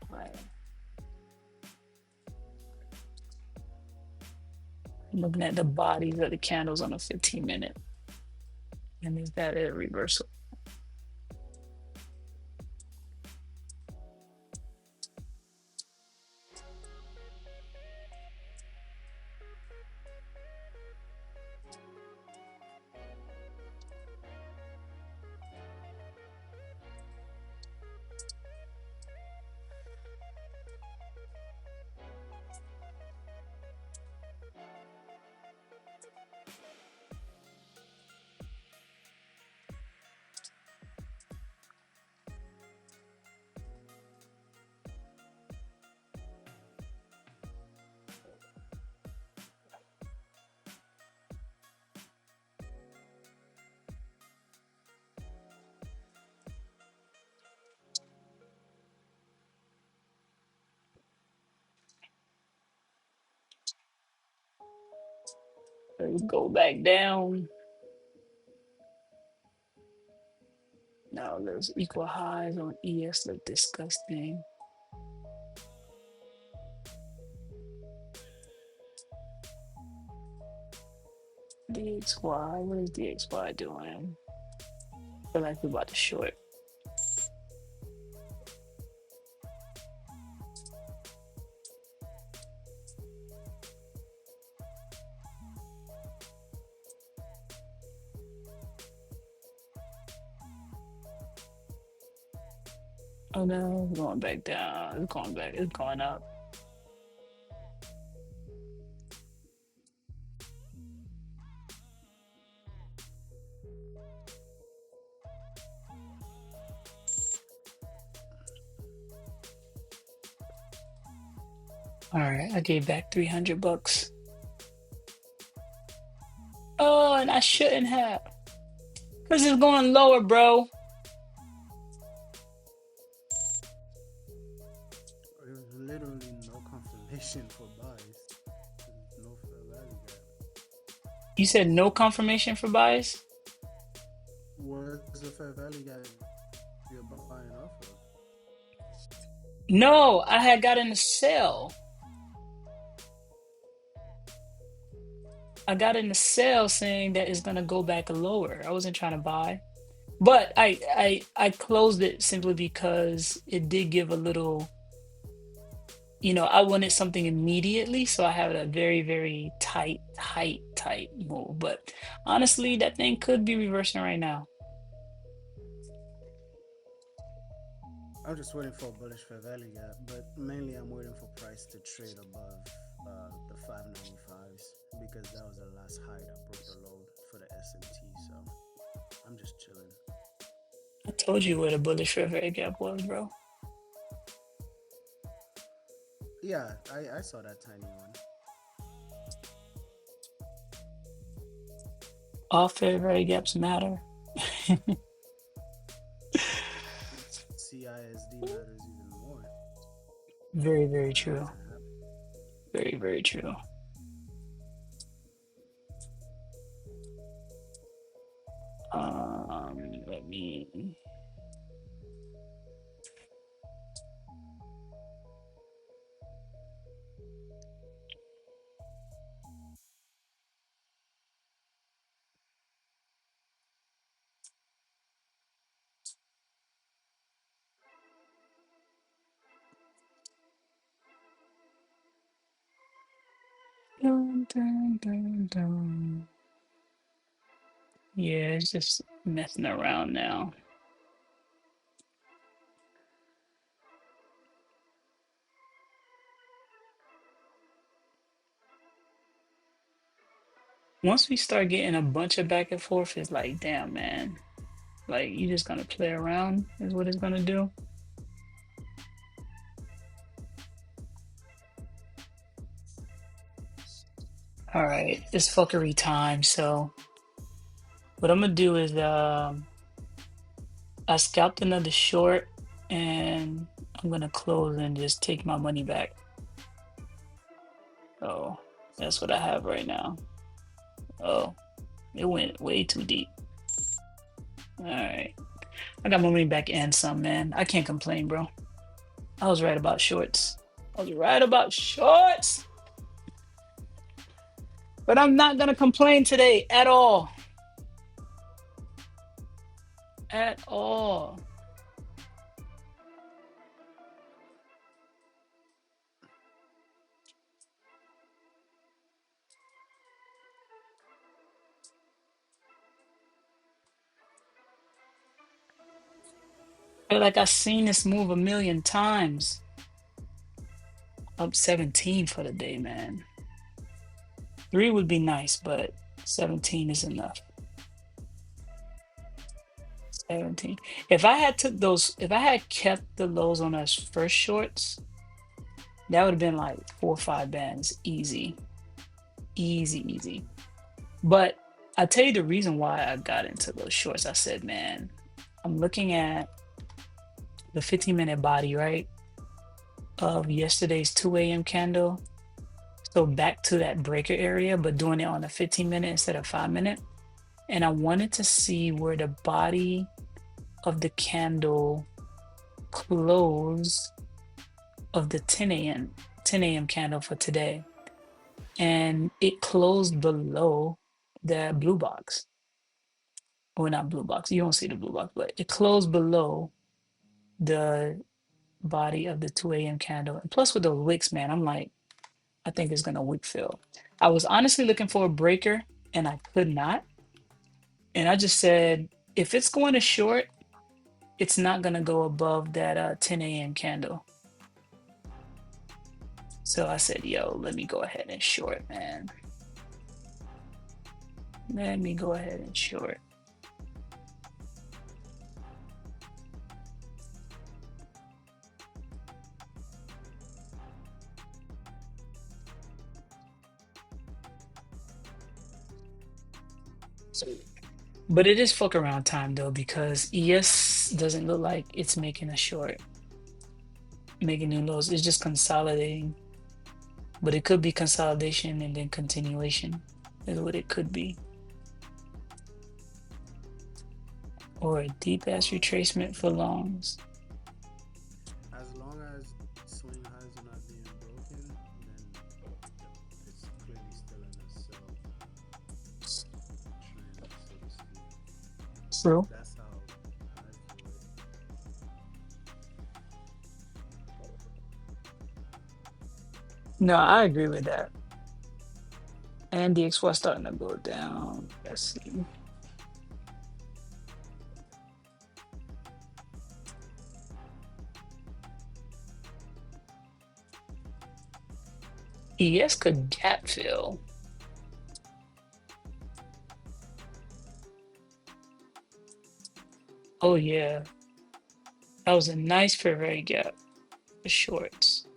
Right. Looking at the bodies of the candles on a 15-minute. And is that a reversal? Let's go back down. Now those equal highs on ES look disgusting. DXY, what is DXY doing? I feel like we're about to short. Oh no, it's going back down. It's going back. It's going up. All right, I gave back $300. Oh, and I shouldn't have. Because it's going lower, bro. There's literally no confirmation for buys. There's no fair value gap. You said no confirmation for buys? What's the fair value gap you're buying off of? No, I had gotten a sale. I got in the sale saying that it's gonna go back lower. I wasn't trying to buy, but I closed it simply because it did give a little. I wanted something immediately, so I had a very, very tight move. But honestly, that thing could be reversing right now. I'm just waiting for a bullish fair value gap, but mainly I'm waiting for price to trade above the 595s because that was the last high that broke the low for the S&T. So I'm just chilling. I told you where the bullish fair value gap was, bro. Yeah, I saw that tiny one. All fair value gaps matter. CISD matters even more. Very, very true. Very, very true. Let me. Dun. Yeah, it's just messing around now. Once we start getting a bunch of back and forth, it's like, damn, man. Like, you just gonna play around is what it's gonna do. All right, it's fuckery time. So what I'm gonna do is I scalped another short and I'm gonna close and just take my money back. So That's what I have right now. Oh, it went way too deep. All right. I got my money back and some, man. I can't complain, bro. I was right about shorts. I was right about shorts. But I'm not going to complain today at all. At all. I feel like I've seen this move a million times. Up 17 for the day, man. 3 would be nice, but 17 is enough. 17. If I had took those, if I had kept the lows on those first shorts, that would have been like 4 or 5 bands. Easy. Easy, easy. But I tell you the reason why I got into those shorts. I said, man, I'm looking at the 15-minute body, right? Of yesterday's 2 a.m. candle. So back to that breaker area, but doing it on a 15-minute instead of 5-minute. And I wanted to see where the body of the candle close of the 10 a.m. candle for today. And it closed below the blue box. Well, not blue box. You don't see the blue box, but it closed below the body of the 2 a.m. candle. And plus with the wicks, man, I'm like, I think it's gonna wick fill. I was honestly looking for a breaker and I could not. And I just said, if it's going to short, it's not gonna go above that 10 a.m. candle. So I said, yo, let me go ahead and short, man. Let me go ahead and short. But it is fuck around time though, because ES doesn't look like it's making a short, making new lows. It's just consolidating. But it could be consolidation and then continuation is what it could be. Or a deep ass retracement for longs. As long as swing highs are not being broken, then it's clearly still in a sell trend, so to speak. True. That's how I view it. No, I agree with that. And DXY starting to go down. Let's see. ES could gap fill. Oh yeah. That was a nice fair value gap. The shorts.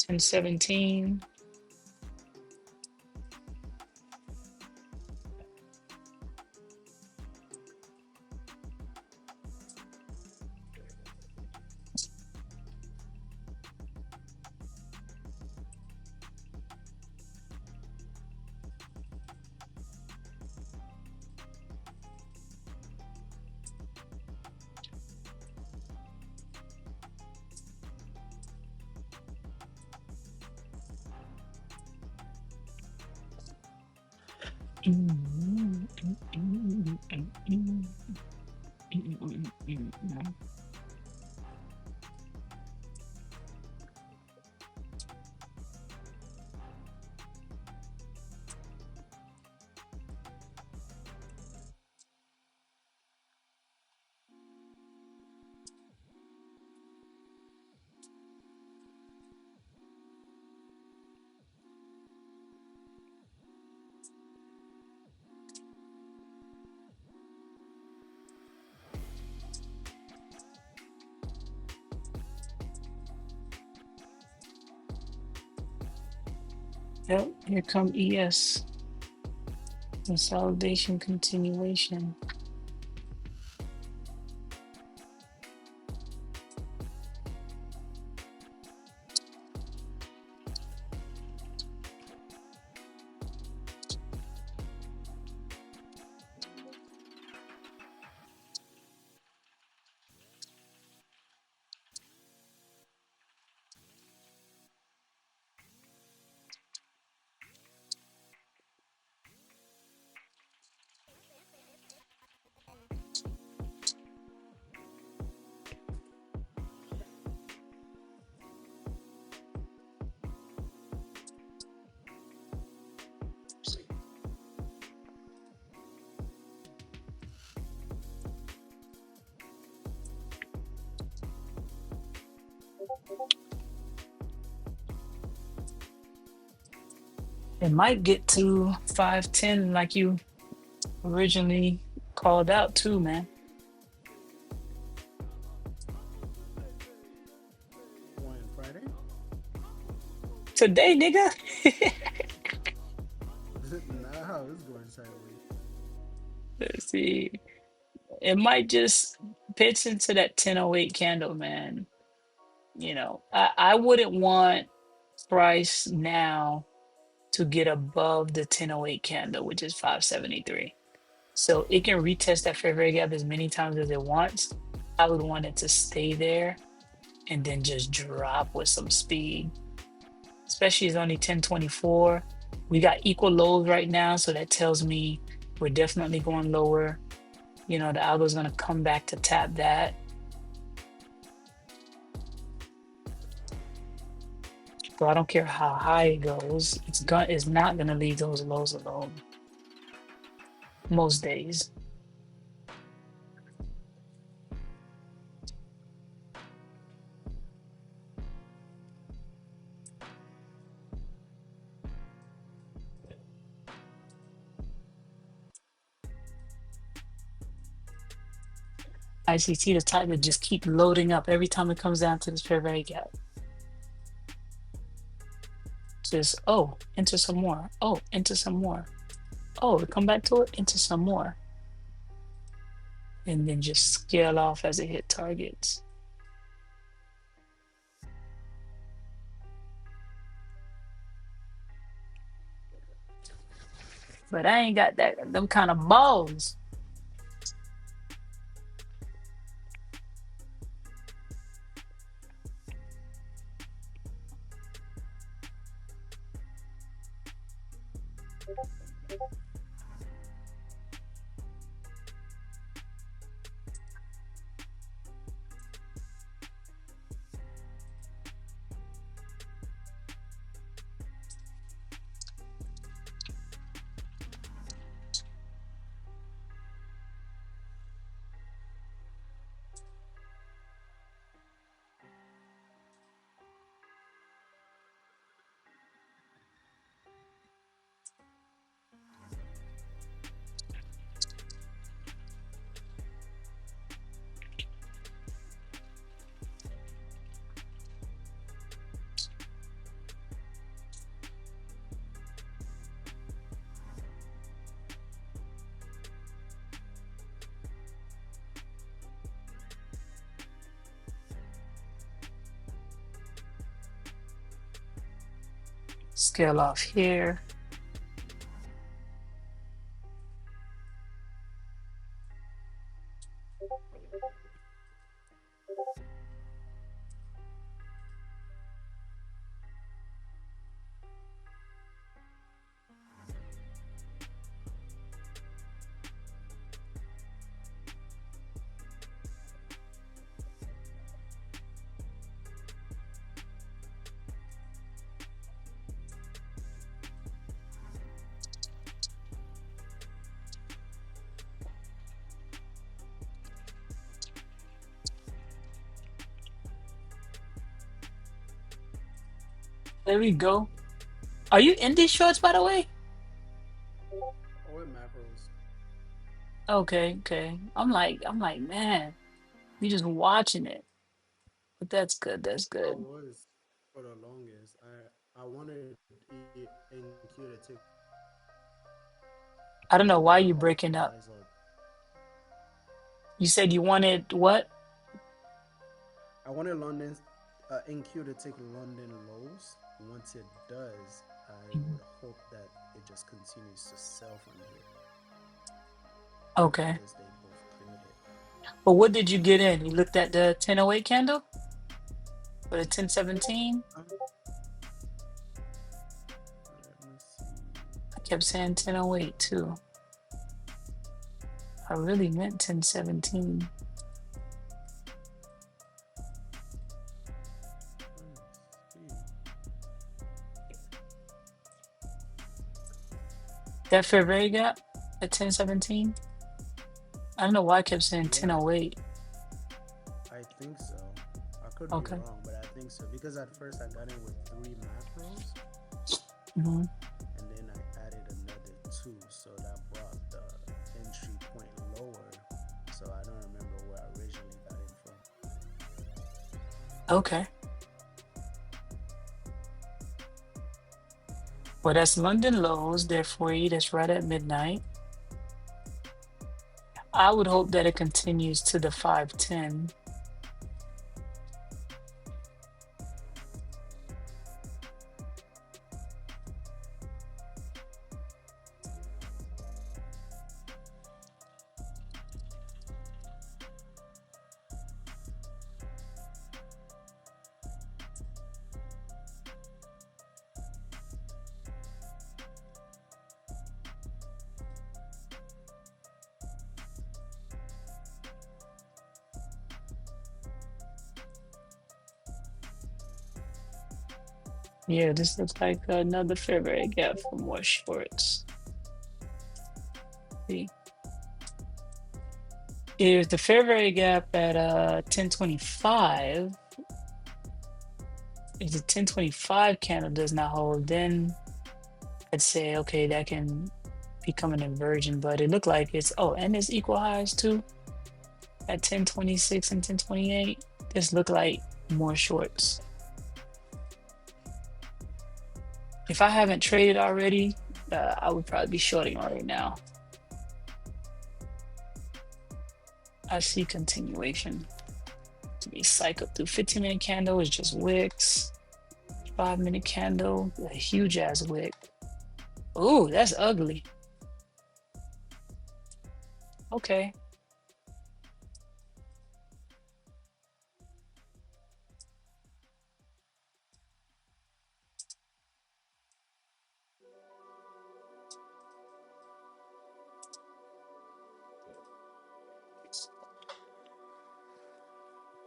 1017. Yep, here come ES. Consolidation continuation. It might get to 510 like you originally called out too, man. When Friday? Today, nigga. Not how it's going sideways. Let's see. It might just pitch into that 1008 candle, man. I wouldn't want price now to get above the 1008 candle, which is 573. So it can retest that fair value gap as many times as it wants. I would want it to stay there and then just drop with some speed. Especially it's only 1024. We got equal lows right now, so that tells me we're definitely going lower. The algo is gonna come back to tap that. So I don't care how high it goes, it's not gonna leave those lows alone most days. ICT the type to just keep loading up every time it comes down to this fair value gap. Just enter some more. Enter some more. Come back to it, enter some more. And then just scale off as it hit targets. But I ain't got them kind of balls. Scale off here. There we go. Are you in these shorts, by the way? Or macros. Okay. I'm like, man, you just watching it. But that's good. That's I good. was for the longest. I wanted NQ to take I don't know why you all breaking up. eyes on. You said you wanted what? I wanted London NQ to take London lows. Once it does, I Mhm. would hope that it just continues to sell from here Okay. because they both cleared it. But what did you get in? You looked at the 1008 candle or the 1017? Let me see. I kept saying 1008 too. I really meant 1017. Let's see. That fair value gap at 1017? I don't know why I kept saying Yeah, 1008. I think so. I could be Okay. wrong, but I think think so because at first I got in with three macros, Mhm. and then I added another two, so that brought the entry point lower. So I don't remember where I originally got in from. Okay. Well, that's London lows there for you. That's right at midnight. I would hope that it continues to the 510. Yeah, this looks like another February gap for more shorts. See, if the February gap at 1025, if the 1025 candle does not hold, then I'd say okay, that can become an inversion. But it looked like it's and it's equal highs too at 1026 and 1028. This look like more shorts. If I haven't traded already, I would probably be shorting right now. I see continuation to be cycled through. 15-minute candle is just wicks. 5-minute candle, a huge ass wick. Ooh, that's ugly. Okay.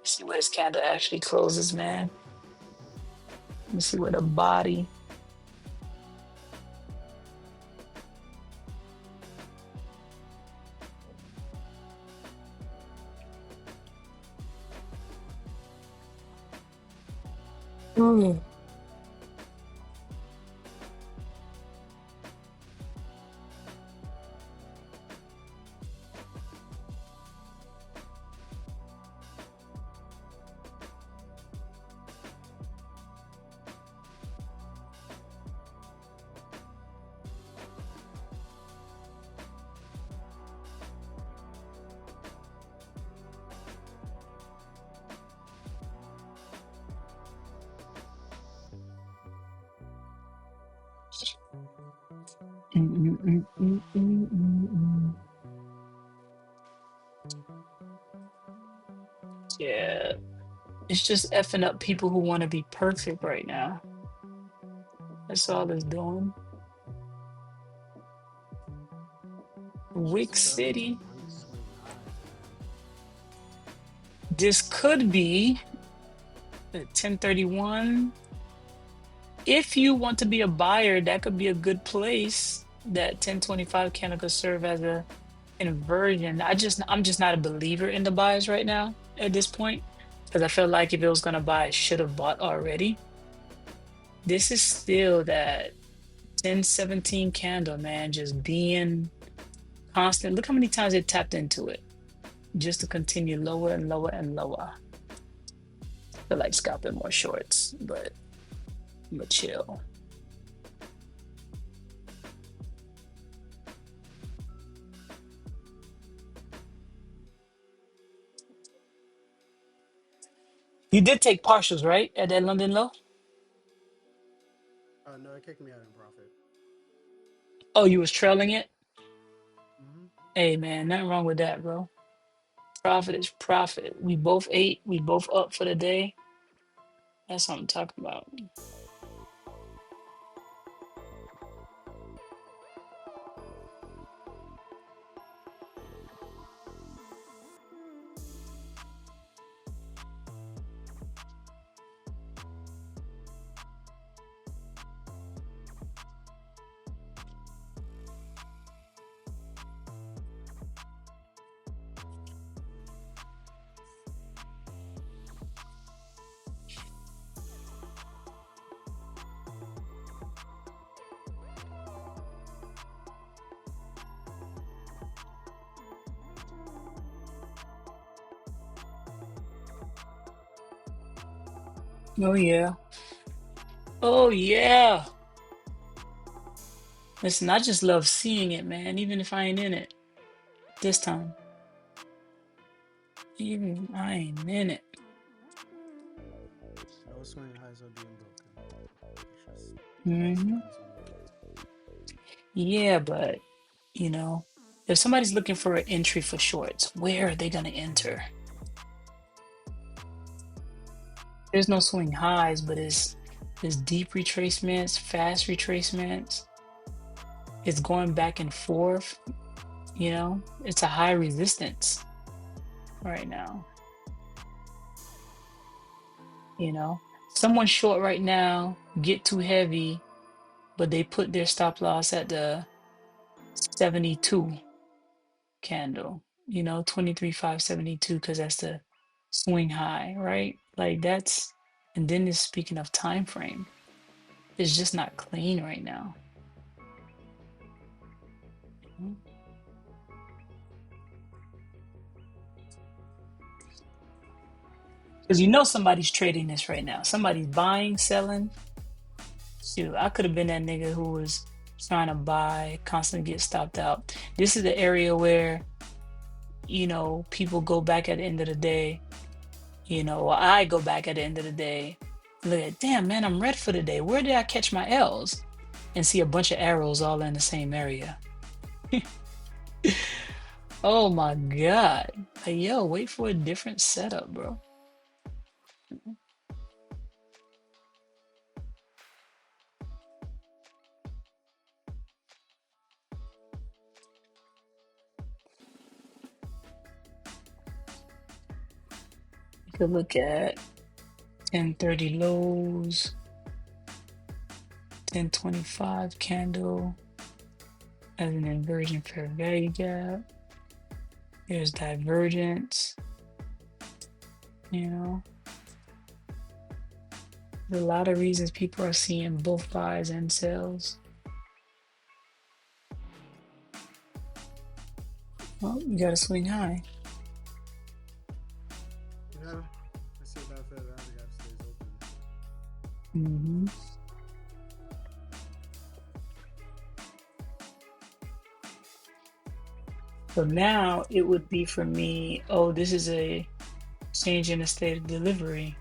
Let's see where this candle actually closes, man. Let me see where the body. Mm. Mm, mm, mm, mm, mm, mm. Yeah, it's just effing up people who want to be perfect right now. That's all it's doing. Wick Selling City. money swing highs, man. This could be at 1031. If you want to be a buyer, that could be a good place. That 1025 candle could serve as a inversion. I'm just not a believer in the buys right now at this point because I felt like if it was gonna buy, it should have bought already. This is still that 1017 candle, man, just being constant. Look how many times it tapped into it just to continue lower and lower and lower. I feel like scalping more shorts, but I'm gonna chill. You did take partials, right? At that London low? Oh no, it kicked me out in profit. Oh, you was trailing it? Mm-hmm. Hey man, nothing wrong with that, bro. Profit is profit. We both ate, we both up for the day. That's what I'm talking about. Oh yeah. Oh yeah. Listen, I just love seeing it, man, even if I ain't in it this time. Even I ain't in it. Those swing highs are being broken. Just pause and Hmm. continue. Yeah, but if somebody's looking for an entry for shorts, where are they gonna enter? There's no swing highs, but it's deep retracements, fast retracements. It's going back and forth, It's a high resistance right now, you know. Someone short right now, get too heavy, but they put their stop loss at the 72 candle, 23,572, because that's the swing high, right? Like that's, and then it's speaking of time frame. It's just not clean right now. Because somebody's trading this right now. Somebody's buying, selling. Shoot, I could have been that nigga who was trying to buy, constantly get stopped out. This is the area where, people go back at the end of the day, or I go back at the end of the day, look at, damn, man, I'm red for the day. Where did I catch my L's? And see a bunch of arrows all in the same area. Oh my God. Like, yo, wait for a different setup, bro. You could look at 1030 lows, 1025 candle as an inversion fair value gap. There's divergence, There's a lot of reasons people are seeing both buys and sells. Well, you got to swing high. Yeah, I see that fair value gap stays open. Mm-hmm. So now it would be for me, oh, this is a change in the state of delivery.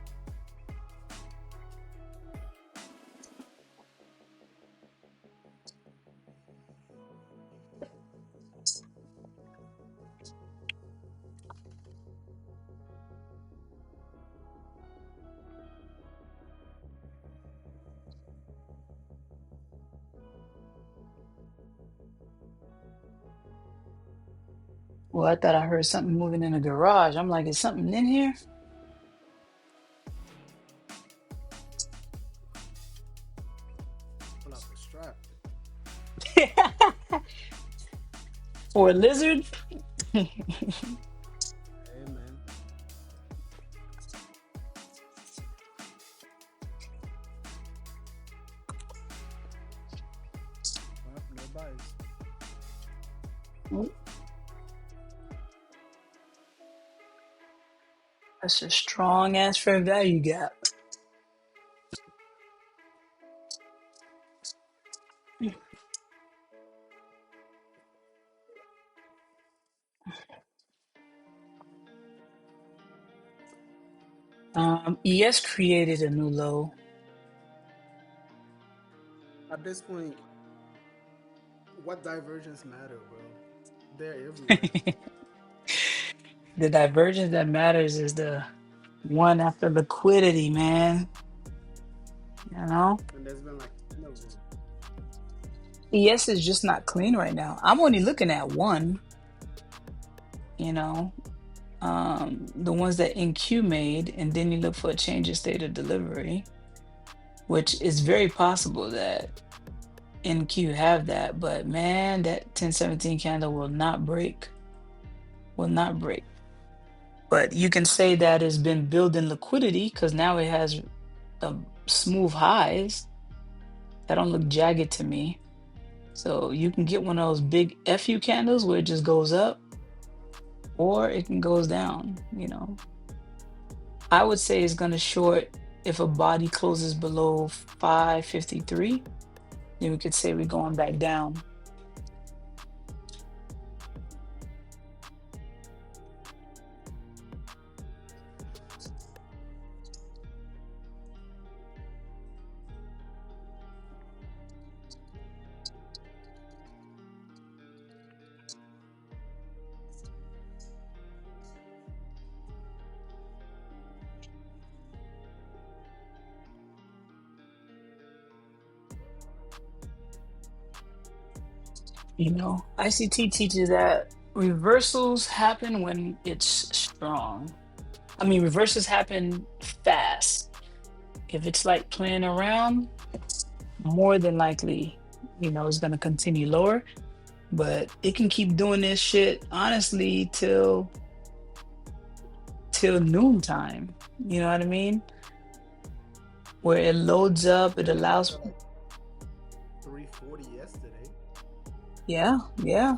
Well, I thought I heard something moving in the garage. I'm like, is something in here? Pull out the strap. Or a lizard? Hey man. Well, no buys. That's a strong ass fair value gap. ES created a new low. At this point, what divergence matter, bro? They're everywhere. The divergence that matters is the one after liquidity, man. And there's been like 10 of them. ES is just not clean right now. I'm only looking at one, you know, the ones that NQ made, and then you look for a change in state of delivery, which is very possible that NQ have that, but man, that 1017 candle will not break. Will not break. But you can say that it's been building liquidity because now it has smooth highs that don't look jagged to me. So you can get one of those big FU candles where it just goes up, or it can goes down, I would say it's gonna short If a body closes below 553, then we could say we're going back down. You know, ICT teaches that reversals happen when it's strong. I mean, reversals happen fast. If it's like playing around, more than likely, you know, it's going to continue lower, but it can keep doing this shit honestly till noontime. You know what I mean? Where it loads up, it Yeah, it got allows. to like 340 yesterday. Yeah, yeah.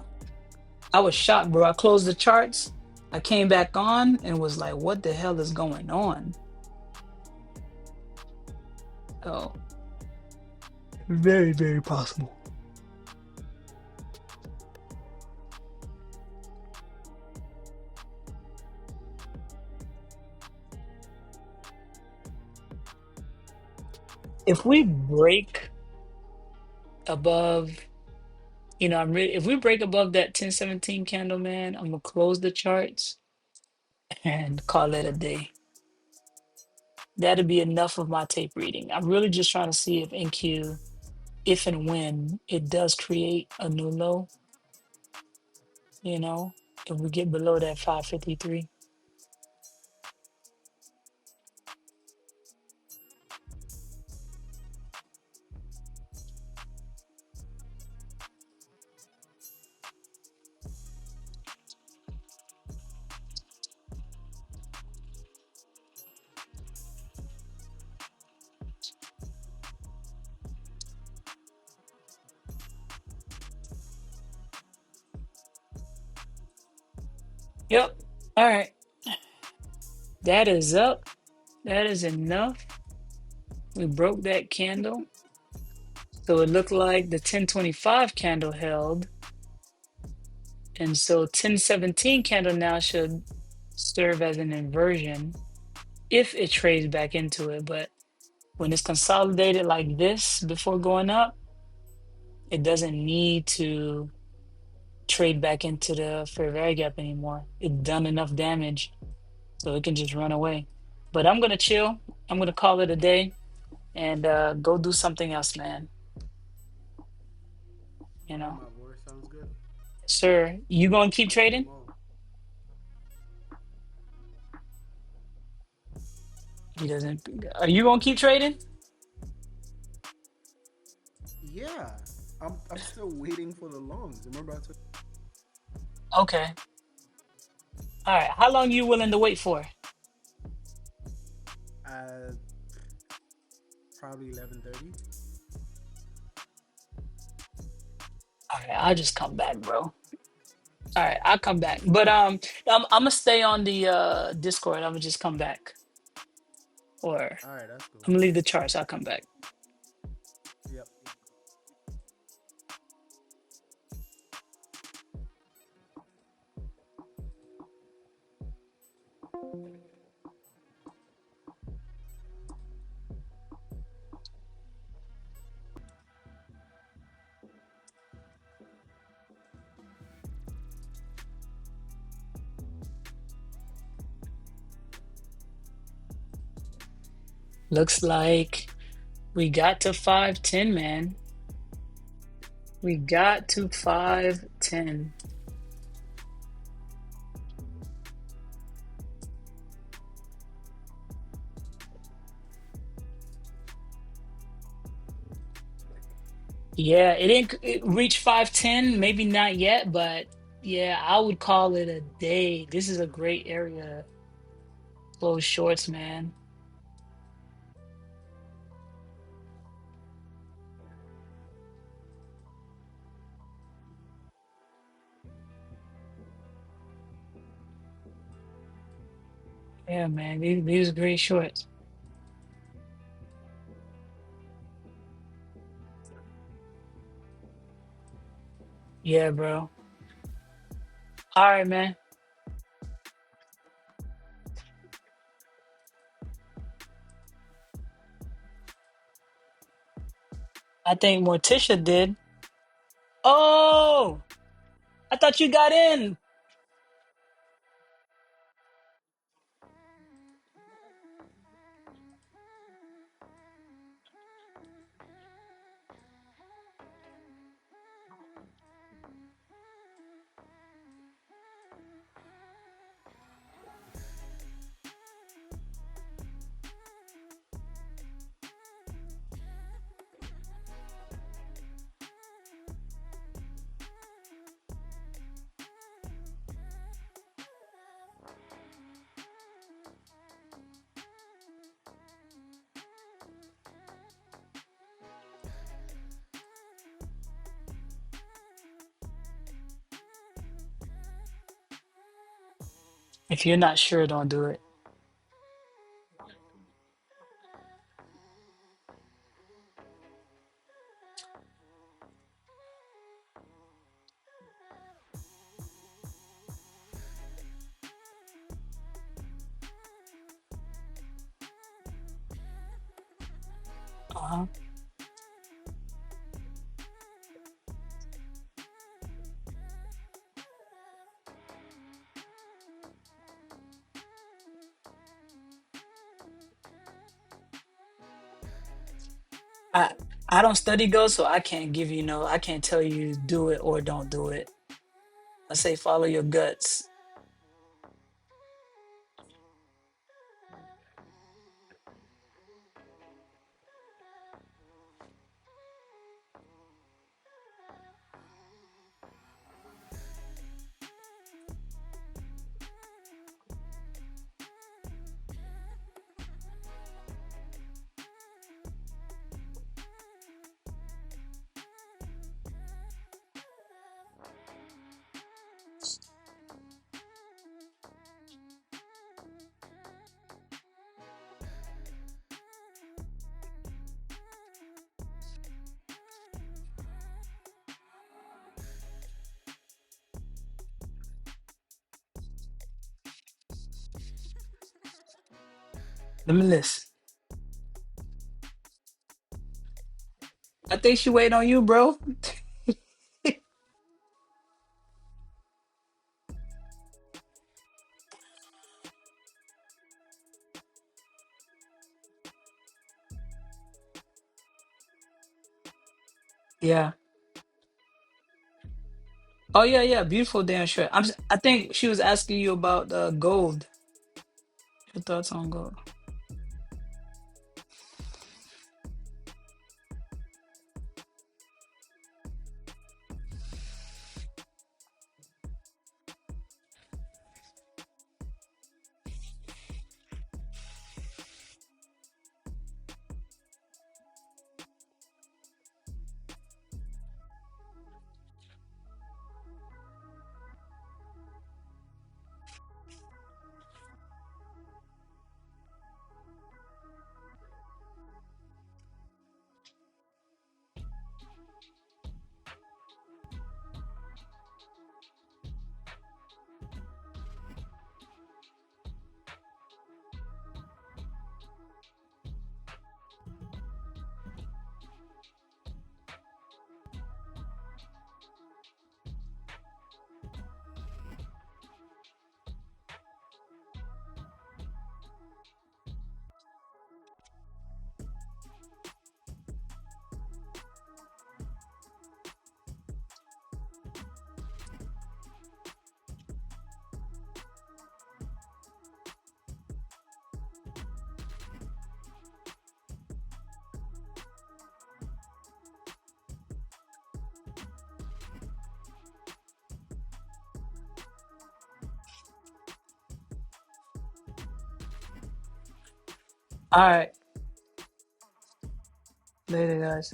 I was shocked, bro. I closed the charts. I came back on and was like, what the hell is going on? Oh, very, very possible. If we break above, you know, if we break above that 1017 candle, man, I'm gonna close the charts and call it a day. That'll be enough of my tape reading. I'm really just trying to see if NQ, if and when it does create a new low, you know, if we get below that 553. Yep. All right. That is up. That is enough. We broke that candle. So it looked like the 1025 candle held. And so 1017 candle now should serve as an inversion if it trades back into it. But when it's consolidated like this before going up, it doesn't need to trade back into the fair value gap anymore. It's done enough damage, so it can just run away. But I'm gonna chill. I'm gonna call it a day and go do something else, man. You All right, know, my boy, sounds good. sir, you gonna keep I'll see you trading? tomorrow. He doesn't. Are you gonna keep trading? Yeah, I'm still waiting for the longs. Remember I told Okay. All right. How long you willing to wait for? you, probably 11:30. All right. I'll just come back, bro. All right. I'll come back. But I'm gonna stay on the Discord. I'm gonna just come back, or All right, that's cool. I'm gonna leave the charts. I'll come back. Yep. Looks like we got to 510, man. We got to 510. Yeah, it didn't reach 510, maybe not yet, but yeah, I would call it a day. This is a great area to close shorts, man. Yeah, man, these are great shorts. Yeah, bro. All right, man. I think Morticia did. Oh, I thought you got in. If you're not sure, don't do it. Uh-huh. I I don't study ghosts, so I can't give you no. I can't tell you do it or don't do it. I say follow your guts. Let me listen. I think she waiting on you, bro. Yeah. Oh yeah, yeah. Beautiful damn shirt. I think she was asking you about gold. Your thoughts on gold? All right, later, guys.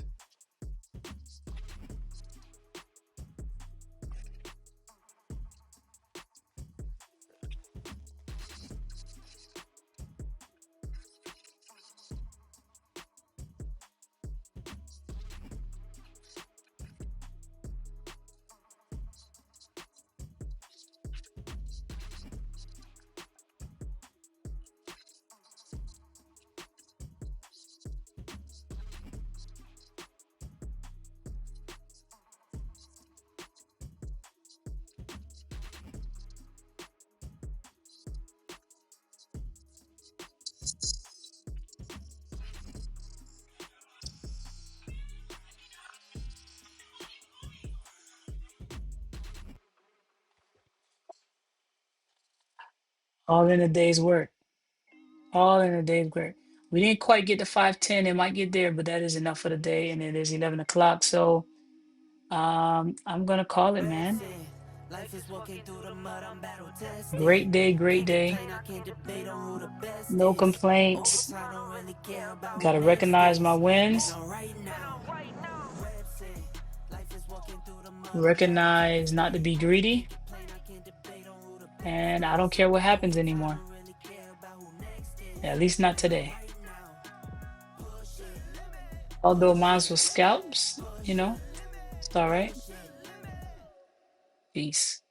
All in a day's work. All in a day's work. We didn't quite get to 5:10. It might get there, but that is enough for the day, and it is 11 o'clock. So I'm gonna call it, man. Great day, great day. No complaints. Gotta recognize my wins. Recognize not to be greedy. And I don't care what happens anymore. At least not today. Although mine was scalps, you know, it's all right. Peace.